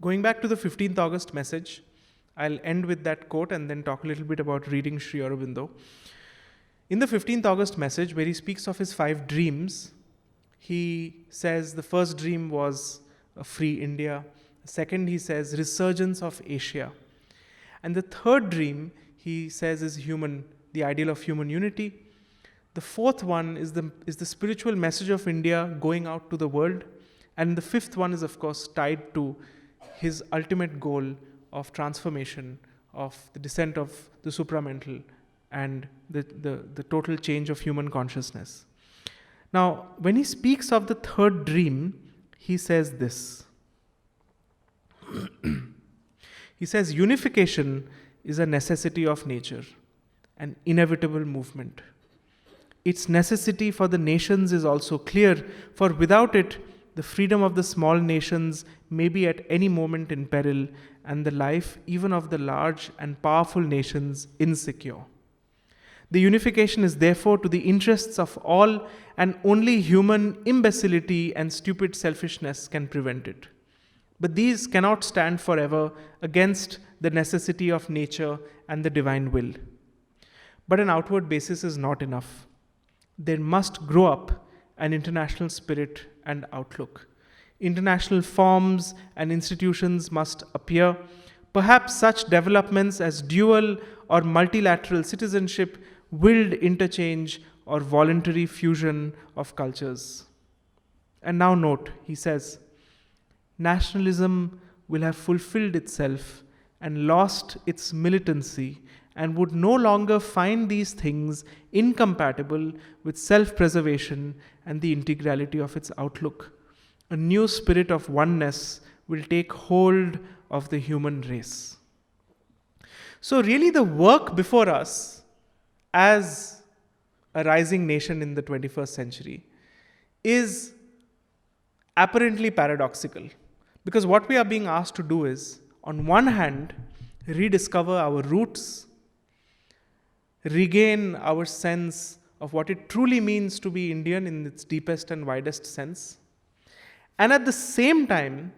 Speaker 1: Going back to the 15th August message, I'll end with that quote and then talk a little bit about reading Sri Aurobindo. In the 15th August message, where he speaks of his 5 dreams, he says the first dream was a free India. The second, he says, resurgence of Asia. And the third dream, he says, is human, the ideal of human unity. The fourth one is the spiritual message of India going out to the world. And the fifth one is, of course, tied to his ultimate goal of transformation, of the descent of the supramental, and the total change of human consciousness. Now, when he speaks of the third dream, he says this. He says, unification is a necessity of nature, an inevitable movement. Its necessity for the nations is also clear, for without it, the freedom of the small nations may be at any moment in peril, and the life even of the large and powerful nations insecure. The unification is therefore to the interests of all, and only human imbecility and stupid selfishness can prevent it. But these cannot stand forever against the necessity of nature and the divine will. But an outward basis is not enough. There must grow up an international spirit and outlook. International forms and institutions must appear. Perhaps such developments as dual or multilateral citizenship, willed interchange, or voluntary fusion of cultures. And now note, he says, nationalism will have fulfilled itself and lost its militancy, and would no longer find these things incompatible with self-preservation and the integrality of its outlook. A new spirit of oneness will take hold of the human race. So really the work before us as a rising nation in the 21st century is apparently paradoxical. Because what we are being asked to do is, on one hand, rediscover our roots, regain our sense of what it truly means to be Indian in its deepest and widest sense. And at the same time,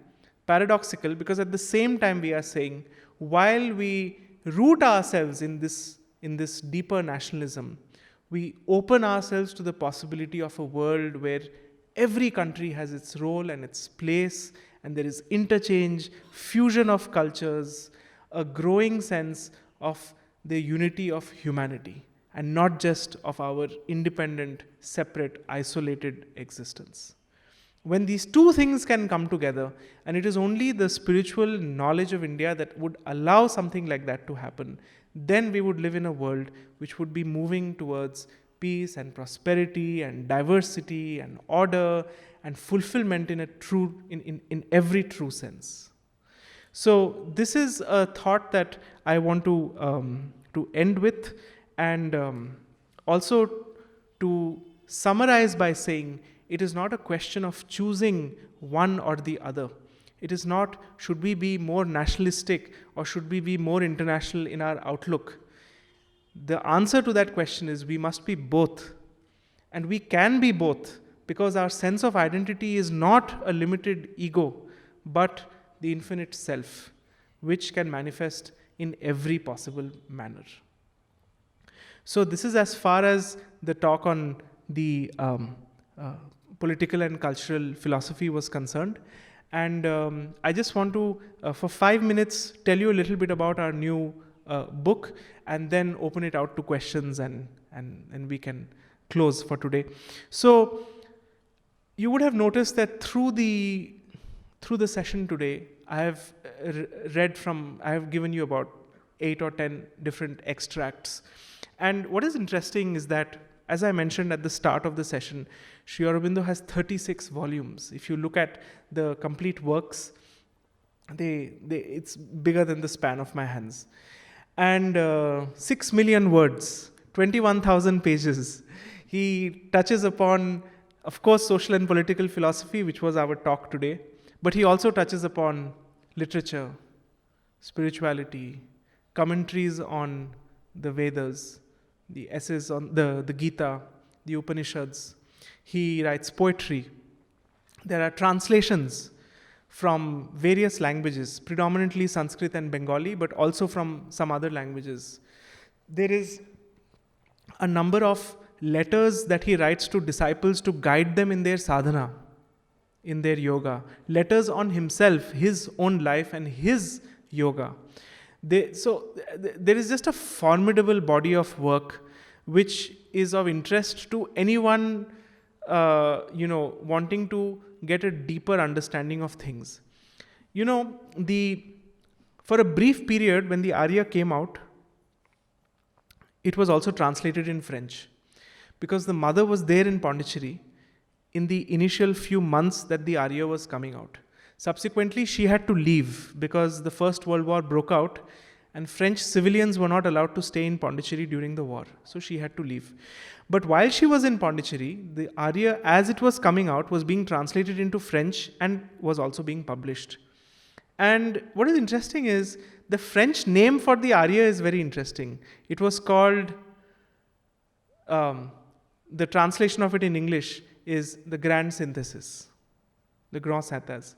Speaker 1: paradoxical, because at the same time we are saying, while we root ourselves in this deeper nationalism, We open ourselves to the possibility of a world where every country has its role and its place, and there is interchange, fusion of cultures, a growing sense of the unity of humanity, and not just of our independent, separate, isolated existence. When these two things can come together, and it is only the spiritual knowledge of India that would allow something like that to happen, then we would live in a world which would be moving towards peace and prosperity and diversity and order and fulfillment in every true sense. So this is a thought that I want to end with, and also to summarize by saying, it is not a question of choosing one or the other. It is not, should we be more nationalistic or should we be more international in our outlook? The answer to that question is, we must be both. And we can be both, because our sense of identity is not a limited ego, but the infinite self, which can manifest in every possible manner. So this is as far as the talk on the political and cultural philosophy was concerned. And I just want to, for 5 minutes, tell you a little bit about our new book, and then open it out to questions, and we can close for today. So you would have noticed that through the session today, I have I have given you about 8 or 10 different extracts. And what is interesting is that, as I mentioned at the start of the session, Sri Aurobindo has 36 volumes. If you look at the complete works, it's bigger than the span of my hands. And 6 million words, 21,000 pages. He touches upon, of course, social and political philosophy, which was our talk today, but he also touches upon literature, spirituality, commentaries on the Vedas, the essays on the Gita, the Upanishads. He writes poetry. There are translations from various languages, predominantly Sanskrit and Bengali, but also from some other languages. There is a number of letters that he writes to disciples to guide them in their sadhana, in their yoga. Letters on himself, his own life and his yoga. So there is just a formidable body of work which is of interest to anyone wanting to get a deeper understanding of things. For a brief period when the Arya came out, it was also translated in French, because the mother was there in Pondicherry in the initial few months that the Arya was coming out. Subsequently, she had to leave because the First World War broke out and French civilians were not allowed to stay in Pondicherry during the war. So she had to leave. But while she was in Pondicherry, the Arya, as it was coming out, was being translated into French and was also being published. And what is interesting is, the French name for the Arya is very interesting. It was called, the translation of it in English is the Grand Synthesis, the Grand Synthèse.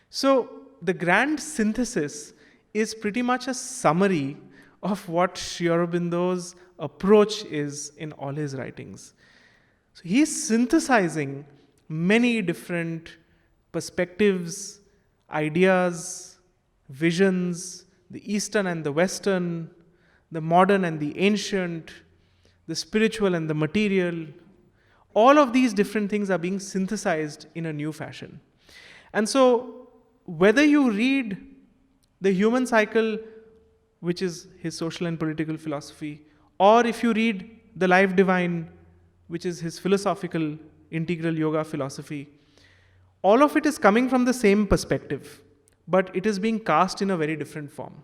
Speaker 1: So the Grand Synthesis is pretty much a summary of what Sri Aurobindo's approach is in all his writings. So he's synthesizing many different perspectives, ideas, visions, the Eastern and the Western, the modern and the ancient, the spiritual and the material. All of these different things are being synthesized in a new fashion. And so, whether you read the Human Cycle, which is his social and political philosophy, or if you read the Life Divine, which is his philosophical integral yoga philosophy, all of it is coming from the same perspective, but it is being cast in a very different form.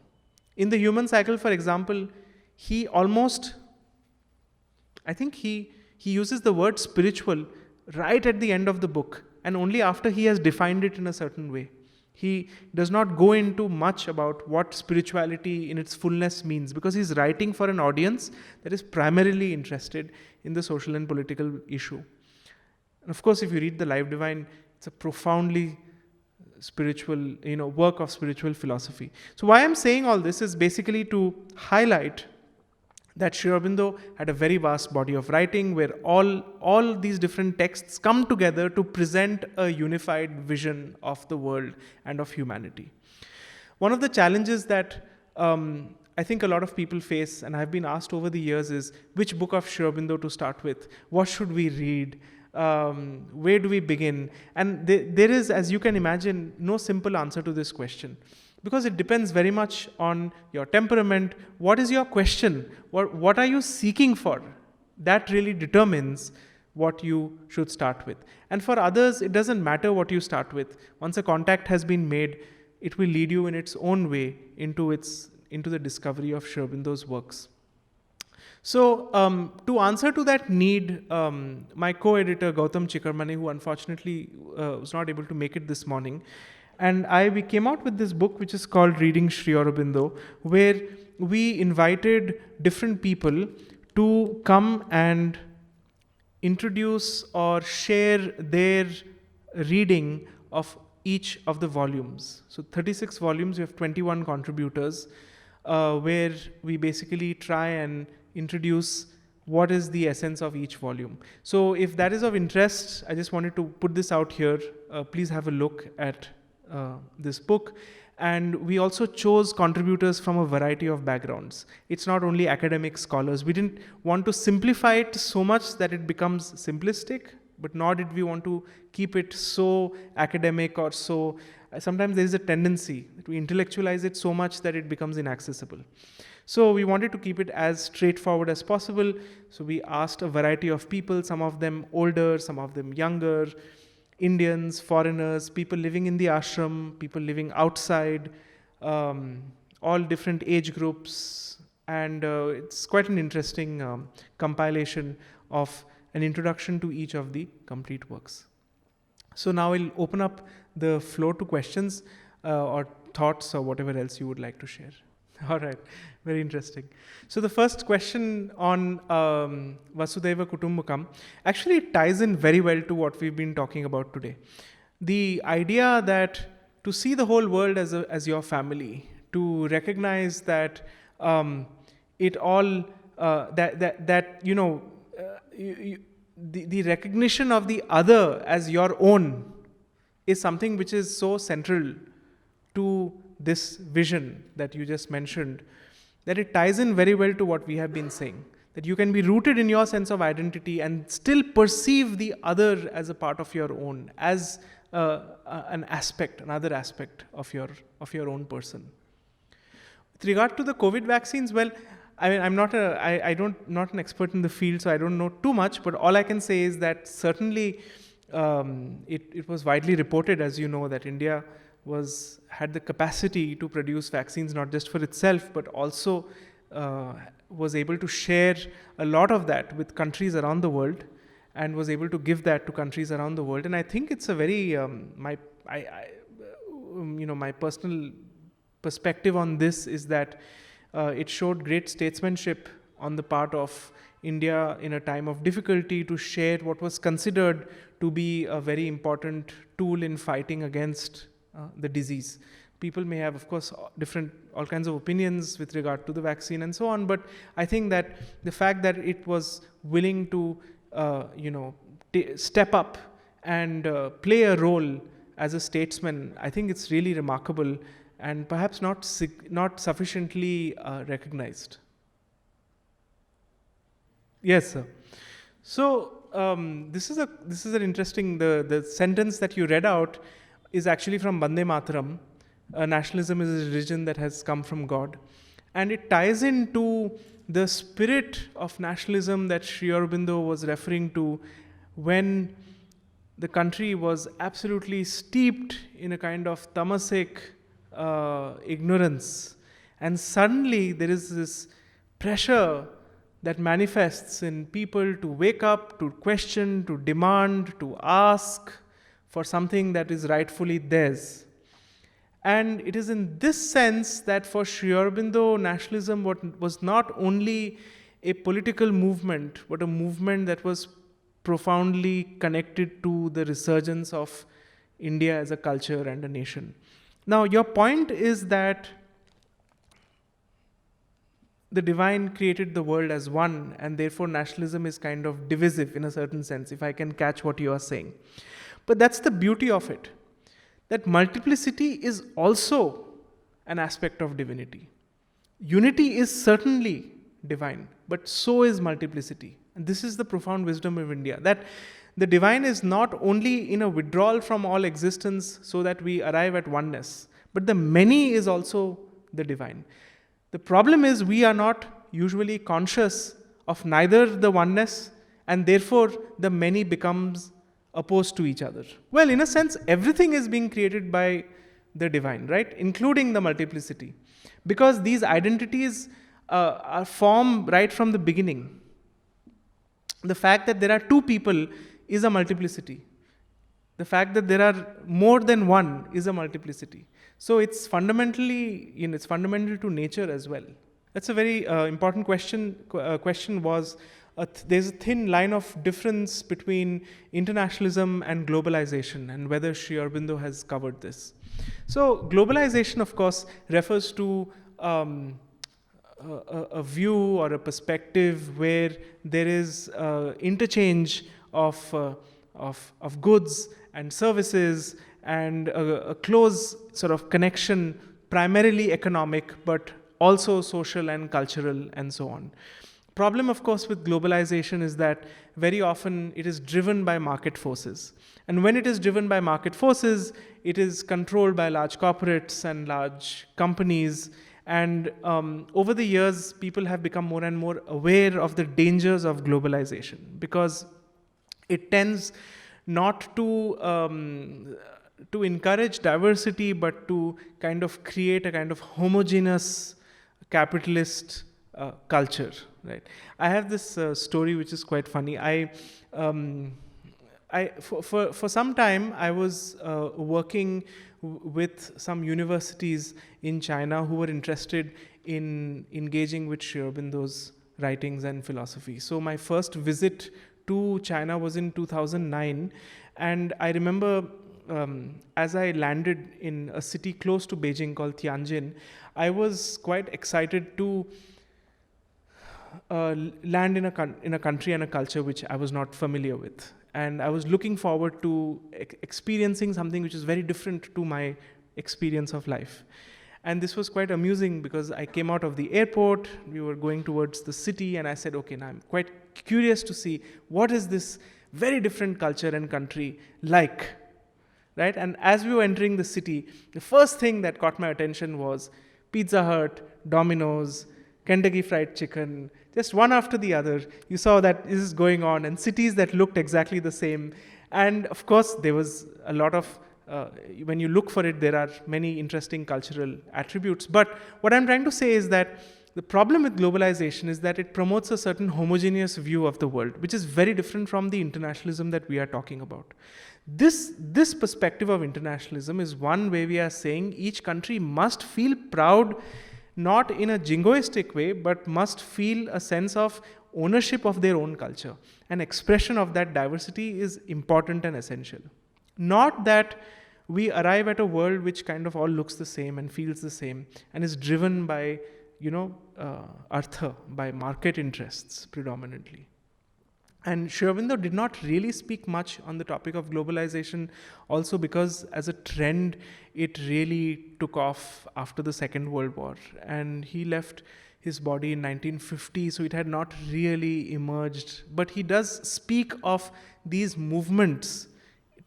Speaker 1: In the Human Cycle, for example, he uses the word spiritual right at the end of the book, and only after he has defined it in a certain way. He does not go into much about what spirituality in its fullness means, because he's writing for an audience that is primarily interested in the social and political issue. And of course, if you read the Life Divine, it's a profoundly spiritual, work of spiritual philosophy. So why I'm saying all this is basically to highlight that Sri Aurobindo had a very vast body of writing where all these different texts come together to present a unified vision of the world and of humanity. One of the challenges that I think a lot of people face, and I've been asked over the years, is which book of Sri Aurobindo to start with? What should we read? Where do we begin? And there is, as you can imagine, no simple answer to this question. Because it depends very much on your temperament. What is your question? What are you seeking for? That really determines what you should start with. And for others, it doesn't matter what you start with. Once a contact has been made, it will lead you in its own way into the discovery of Sri Aurobindo's works. So to answer to that need, my co-editor Gautam Chikarmani, who unfortunately was not able to make it this morning, and we came out with this book which is called Reading Sri Aurobindo, where we invited different people to come and introduce or share their reading of each of the volumes. So 36 volumes, we have 21 contributors, where we basically try and introduce what is the essence of each volume. So if that is of interest, I just wanted to put this out here. Please have a look at this book. And we also chose contributors from a variety of backgrounds. It's not only academic scholars. We didn't want to simplify it so much that it becomes simplistic, but nor did we want to keep it so academic or so. Sometimes there is a tendency that we intellectualize it so much that it becomes inaccessible. So we wanted to keep it as straightforward as possible. So we asked a variety of people, some of them older, some of them younger, Indians, foreigners, people living in the ashram, people living outside, all different age groups. And it's quite an interesting compilation of an introduction to each of the complete works. So now we'll open up the floor to questions or thoughts or whatever else you would like to share. All right, very interesting. So the first question on Vasudhaiva Kutumbakam actually ties in very well to what we've been talking about today. The idea that to see the whole world as your family, to recognize that it all the recognition of the other as your own is something which is so central to this vision that you just mentioned, that it ties in very well to what we have been saying. That you can be rooted in your sense of identity and still perceive the other as a part of your own, as another aspect of your own person. With regard to the COVID vaccines, well, I mean, I'm not an expert in the field, so I don't know too much. But all I can say is that certainly it was widely reported, as you know, that India had the capacity to produce vaccines not just for itself, but also was able to share a lot of that with countries around the world, and was able to give that to countries around the world. And I think it's a very my personal perspective on this is that it showed great statesmanship on the part of India in a time of difficulty to share what was considered to be a very important tool in fighting against the disease. People may have, of course, all kinds of opinions with regard to the vaccine and so on, but I think that the fact that it was willing to, step up and play a role as a statesman, I think it's really remarkable and perhaps not sufficiently recognized. Yes, sir. So this is an interesting. The sentence that you read out is actually from Vande Mataram. Nationalism is a religion that has come from God. And it ties into the spirit of nationalism that Sri Aurobindo was referring to when the country was absolutely steeped in a kind of tamasic ignorance. And suddenly there is this pressure that manifests in people to wake up, to question, to demand, to ask for something that is rightfully theirs. And it is in this sense that for Sri Aurobindo, nationalism was not only a political movement, but a movement that was profoundly connected to the resurgence of India as a culture and a nation. Now, your point is that the divine created the world as one, and therefore nationalism is kind of divisive in a certain sense, if I can catch what you are saying. But that's the beauty of it, that multiplicity is also an aspect of divinity. Unity is certainly divine, but so is multiplicity. And this is the profound wisdom of India, that the divine is not only in a withdrawal from all existence so that we arrive at oneness, but the many is also the divine. The problem is we are not usually conscious of neither the oneness, and therefore the many becomes opposed to each other. Well, in a sense, everything is being created by the divine, right? Including the multiplicity. Because these identities are formed right from the beginning. The fact that there are two people is a multiplicity. The fact that there are more than one is a multiplicity. So it's fundamentally, it's fundamental to nature as well. That's a very important question. Question was, there's a thin line of difference between internationalism and globalization, and whether Sri Aurobindo has covered this. So globalization, of course, refers to a view or a perspective where there is interchange of goods and services, and a close sort of connection, primarily economic, but also social and cultural and so on. Problem, of course, with globalization is that very often it is driven by market forces. And when it is driven by market forces, it is controlled by large corporates and large companies. And over the years, people have become more and more aware of the dangers of globalization, because it tends not to encourage diversity, but to kind of create a kind of homogeneous capitalist culture, right? I have this story which is quite funny. For some time, I was working with some universities in China who were interested in engaging with Sri Aurobindo's writings and philosophy. So my first visit to China was in 2009, and I remember as I landed in a city close to Beijing called Tianjin, I was quite excited to land in a country and a culture which I was not familiar with. And I was looking forward to experiencing something which is very different to my experience of life. And this was quite amusing, because I came out of the airport, we were going towards the city, and I said, okay, now I'm quite curious to see what is this very different culture and country like, right? And as we were entering the city, the first thing that caught my attention was Pizza Hut, Domino's, Kentucky Fried Chicken, just one after the other. You saw that this is going on, and cities that looked exactly the same. And of course, there was a lot of, when you look for it, there are many interesting cultural attributes. But what I'm trying to say is that the problem with globalization is that it promotes a certain homogeneous view of the world, which is very different from the internationalism that we are talking about. This perspective of internationalism is one where we are saying each country must feel proud, not in a jingoistic way, but must feel a sense of ownership of their own culture. An expression of that diversity is important and essential. Not that we arrive at a world which kind of all looks the same and feels the same and is driven by, artha, by market interests predominantly. And Sri Aurobindo did not really speak much on the topic of globalization, also because as a trend, it really took off after the Second World War. And he left his body in 1950, so it had not really emerged. But he does speak of these movements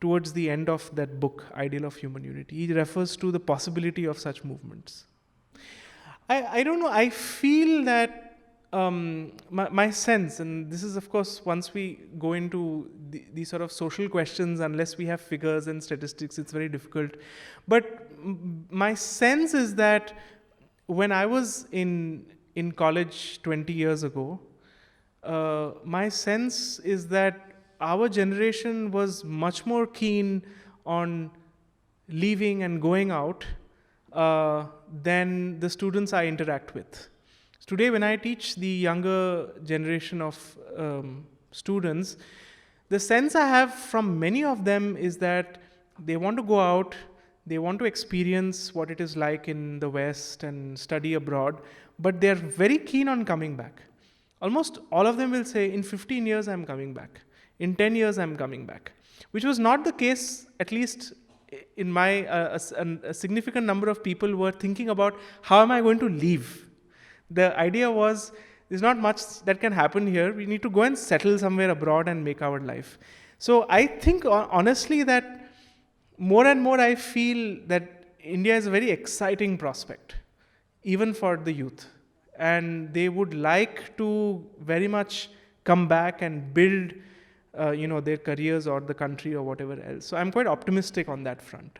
Speaker 1: towards the end of that book, Ideal of Human Unity. He refers to the possibility of such movements. I don't know, I feel that my sense, and this is of course once we go into these sort of social questions, unless we have figures and statistics, it's very difficult. But my sense is that when I was in college 20 years ago, my sense is that our generation was much more keen on leaving and going out than the students I interact with. Today, when I teach the younger generation of students, the sense I have from many of them is that they want to go out, they want to experience what it is like in the West and study abroad, but they're very keen on coming back. Almost all of them will say, in 15 years, I'm coming back. In 10 years, I'm coming back. Which was not the case, at least in my, a significant number of people were thinking about, how am I going to leave? The idea was, there's not much that can happen here. We need to go and settle somewhere abroad and make our life. So I think, honestly, that more and more I feel that India is a very exciting prospect, even for the youth. And they would like to very much come back and build their careers or the country or whatever else. So I'm quite optimistic on that front.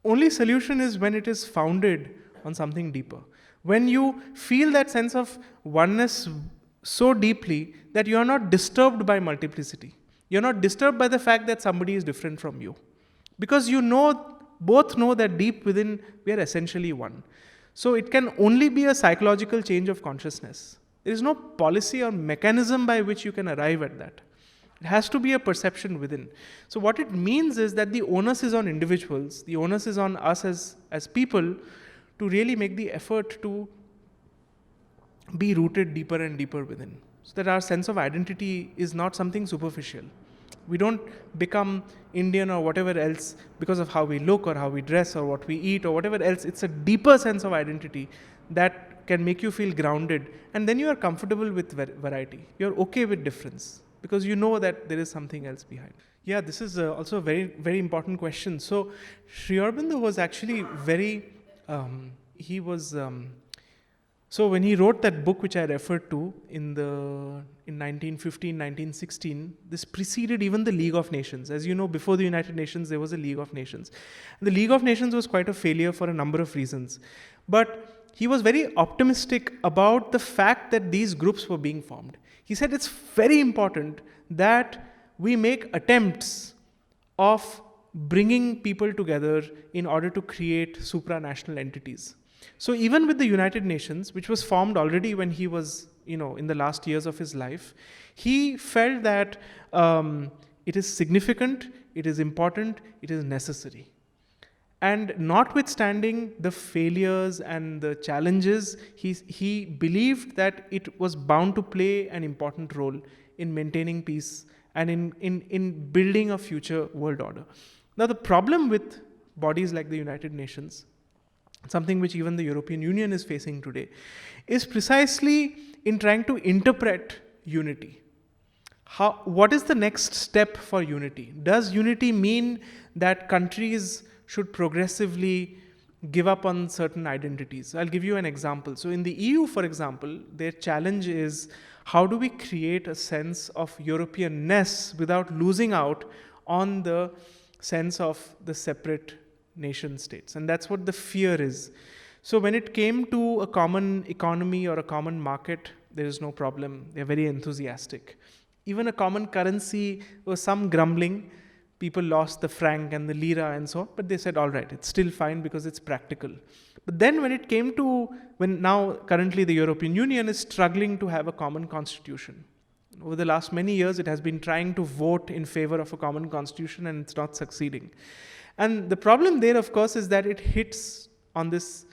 Speaker 1: Only solution is when it is founded on something deeper. When you feel that sense of oneness so deeply that you are not disturbed by multiplicity. You're not disturbed by the fact that somebody is different from you. Because both know that deep within we are essentially one. So it can only be a psychological change of consciousness. There is no policy or mechanism by which you can arrive at that. It has to be a perception within. So what it means is that the onus is on individuals, the onus is on us as people to really make the effort to be rooted deeper and deeper within. So that our sense of identity is not something superficial. We don't become Indian or whatever else because of how we look or how we dress or what we eat or whatever else. It's a deeper sense of identity that can make you feel grounded. And then you are comfortable with variety. You're okay with difference because you know that there is something else behind. Yeah, this is also a very, very important question. So Sri Aurobindo was actually very, so when he wrote that book which I referred to in 1915, 1916, this preceded even the League of Nations. As you know, before the United Nations, there was a League of Nations. And the League of Nations was quite a failure for a number of reasons. But he was very optimistic about the fact that these groups were being formed. He said it's very important that we make attempts of bringing people together in order to create supranational entities. So even with the United Nations, which was formed already when he was, in the last years of his life, he felt that it is significant, it is important, it is necessary. And notwithstanding the failures and the challenges, he believed that it was bound to play an important role in maintaining peace and in building a future world order. Now, the problem with bodies like the United Nations, something which even the European Union is facing today, is precisely in trying to interpret unity. What is the next step for unity? Does unity mean that countries should progressively give up on certain identities? I'll give you an example. So in the EU, for example, their challenge is how do we create a sense of Europeanness without losing out on the sense of the separate nation states. And that's what the fear is. So when it came to a common economy or a common market, there is no problem. They're very enthusiastic. Even a common currency, there was some grumbling. People lost the franc and the lira and so on, but they said, all right, it's still fine because it's practical. But then when it came to, when now currently the European Union is struggling to have a common constitution. Over the last many years, it has been trying to vote in favor of a common constitution and it's not succeeding. And the problem there, of course, is that it hits on this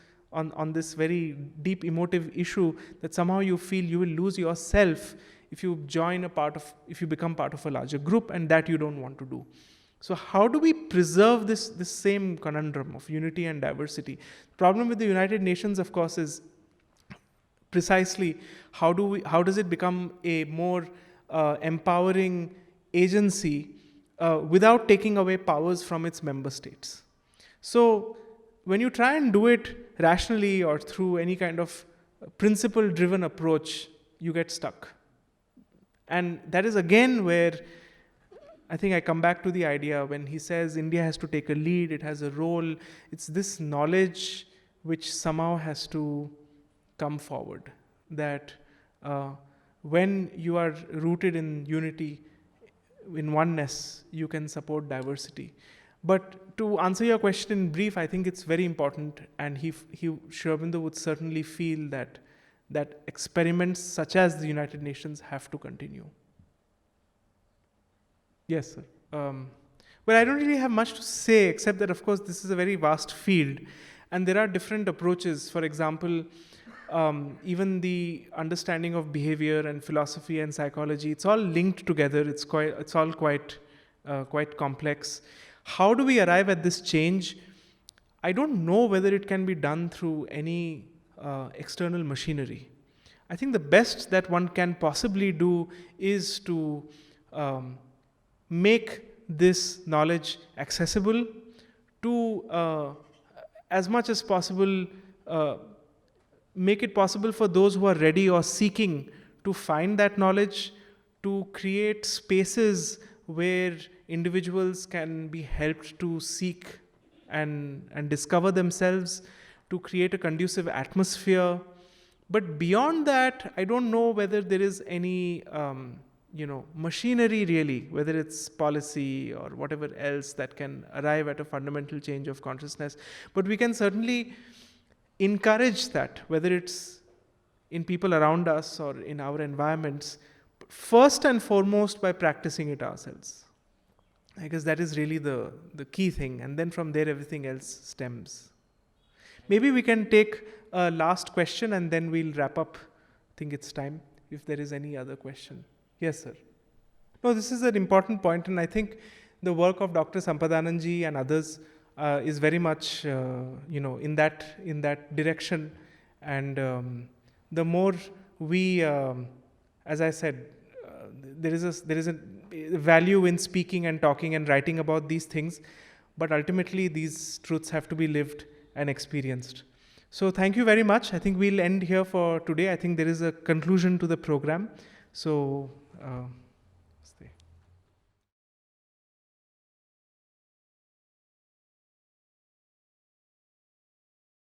Speaker 1: very deep emotive issue that somehow you feel you will lose yourself if you become part of a larger group, and that you don't want to do. So how do we preserve this same conundrum of unity and diversity? The problem with the United Nations, of course, is precisely how does it become a more empowering agency without taking away powers from its member states. So when you try and do it rationally or through any kind of principle-driven approach, you get stuck. And that is again where I think I come back to the idea when he says India has to take a lead, it has a role. It's this knowledge which somehow has to come forward, that when you are rooted in unity, in oneness, you can support diversity. But to answer your question in brief, I think it's very important, and Sri Aurobindo would certainly feel that experiments such as the United Nations have to continue. Yes, sir. Well, I don't really have much to say, except that, of course, this is a very vast field, and there are different approaches. For example, even the understanding of behavior and philosophy and psychology, it's all linked together. It's all quite complex. How do we arrive at this change? I don't know whether it can be done through any external machinery. I think the best that one can possibly do is to make this knowledge accessible to, as much as possible, make it possible for those who are ready or seeking to find that knowledge, to create spaces where individuals can be helped to seek and discover themselves, to create a conducive atmosphere. But beyond that, I don't know whether there is any machinery really, whether it's policy or whatever else that can arrive at a fundamental change of consciousness. But we can certainly encourage that, whether it's in people around us or in our environments, first and foremost by practicing it ourselves. I guess that is really the key thing, and then from there everything else stems. Maybe we can take a last question and then we'll wrap up. I think it's time, if there is any other question. Yes, sir. No, this is an important point, and I think the work of Dr. Sampadanandji and others is very much in that direction. And the more we, as I said, there is a value in speaking and talking and writing about these things, but ultimately these truths have to be lived and experienced. So thank you very much. I think we'll end here for today. I think there is a conclusion to the program. So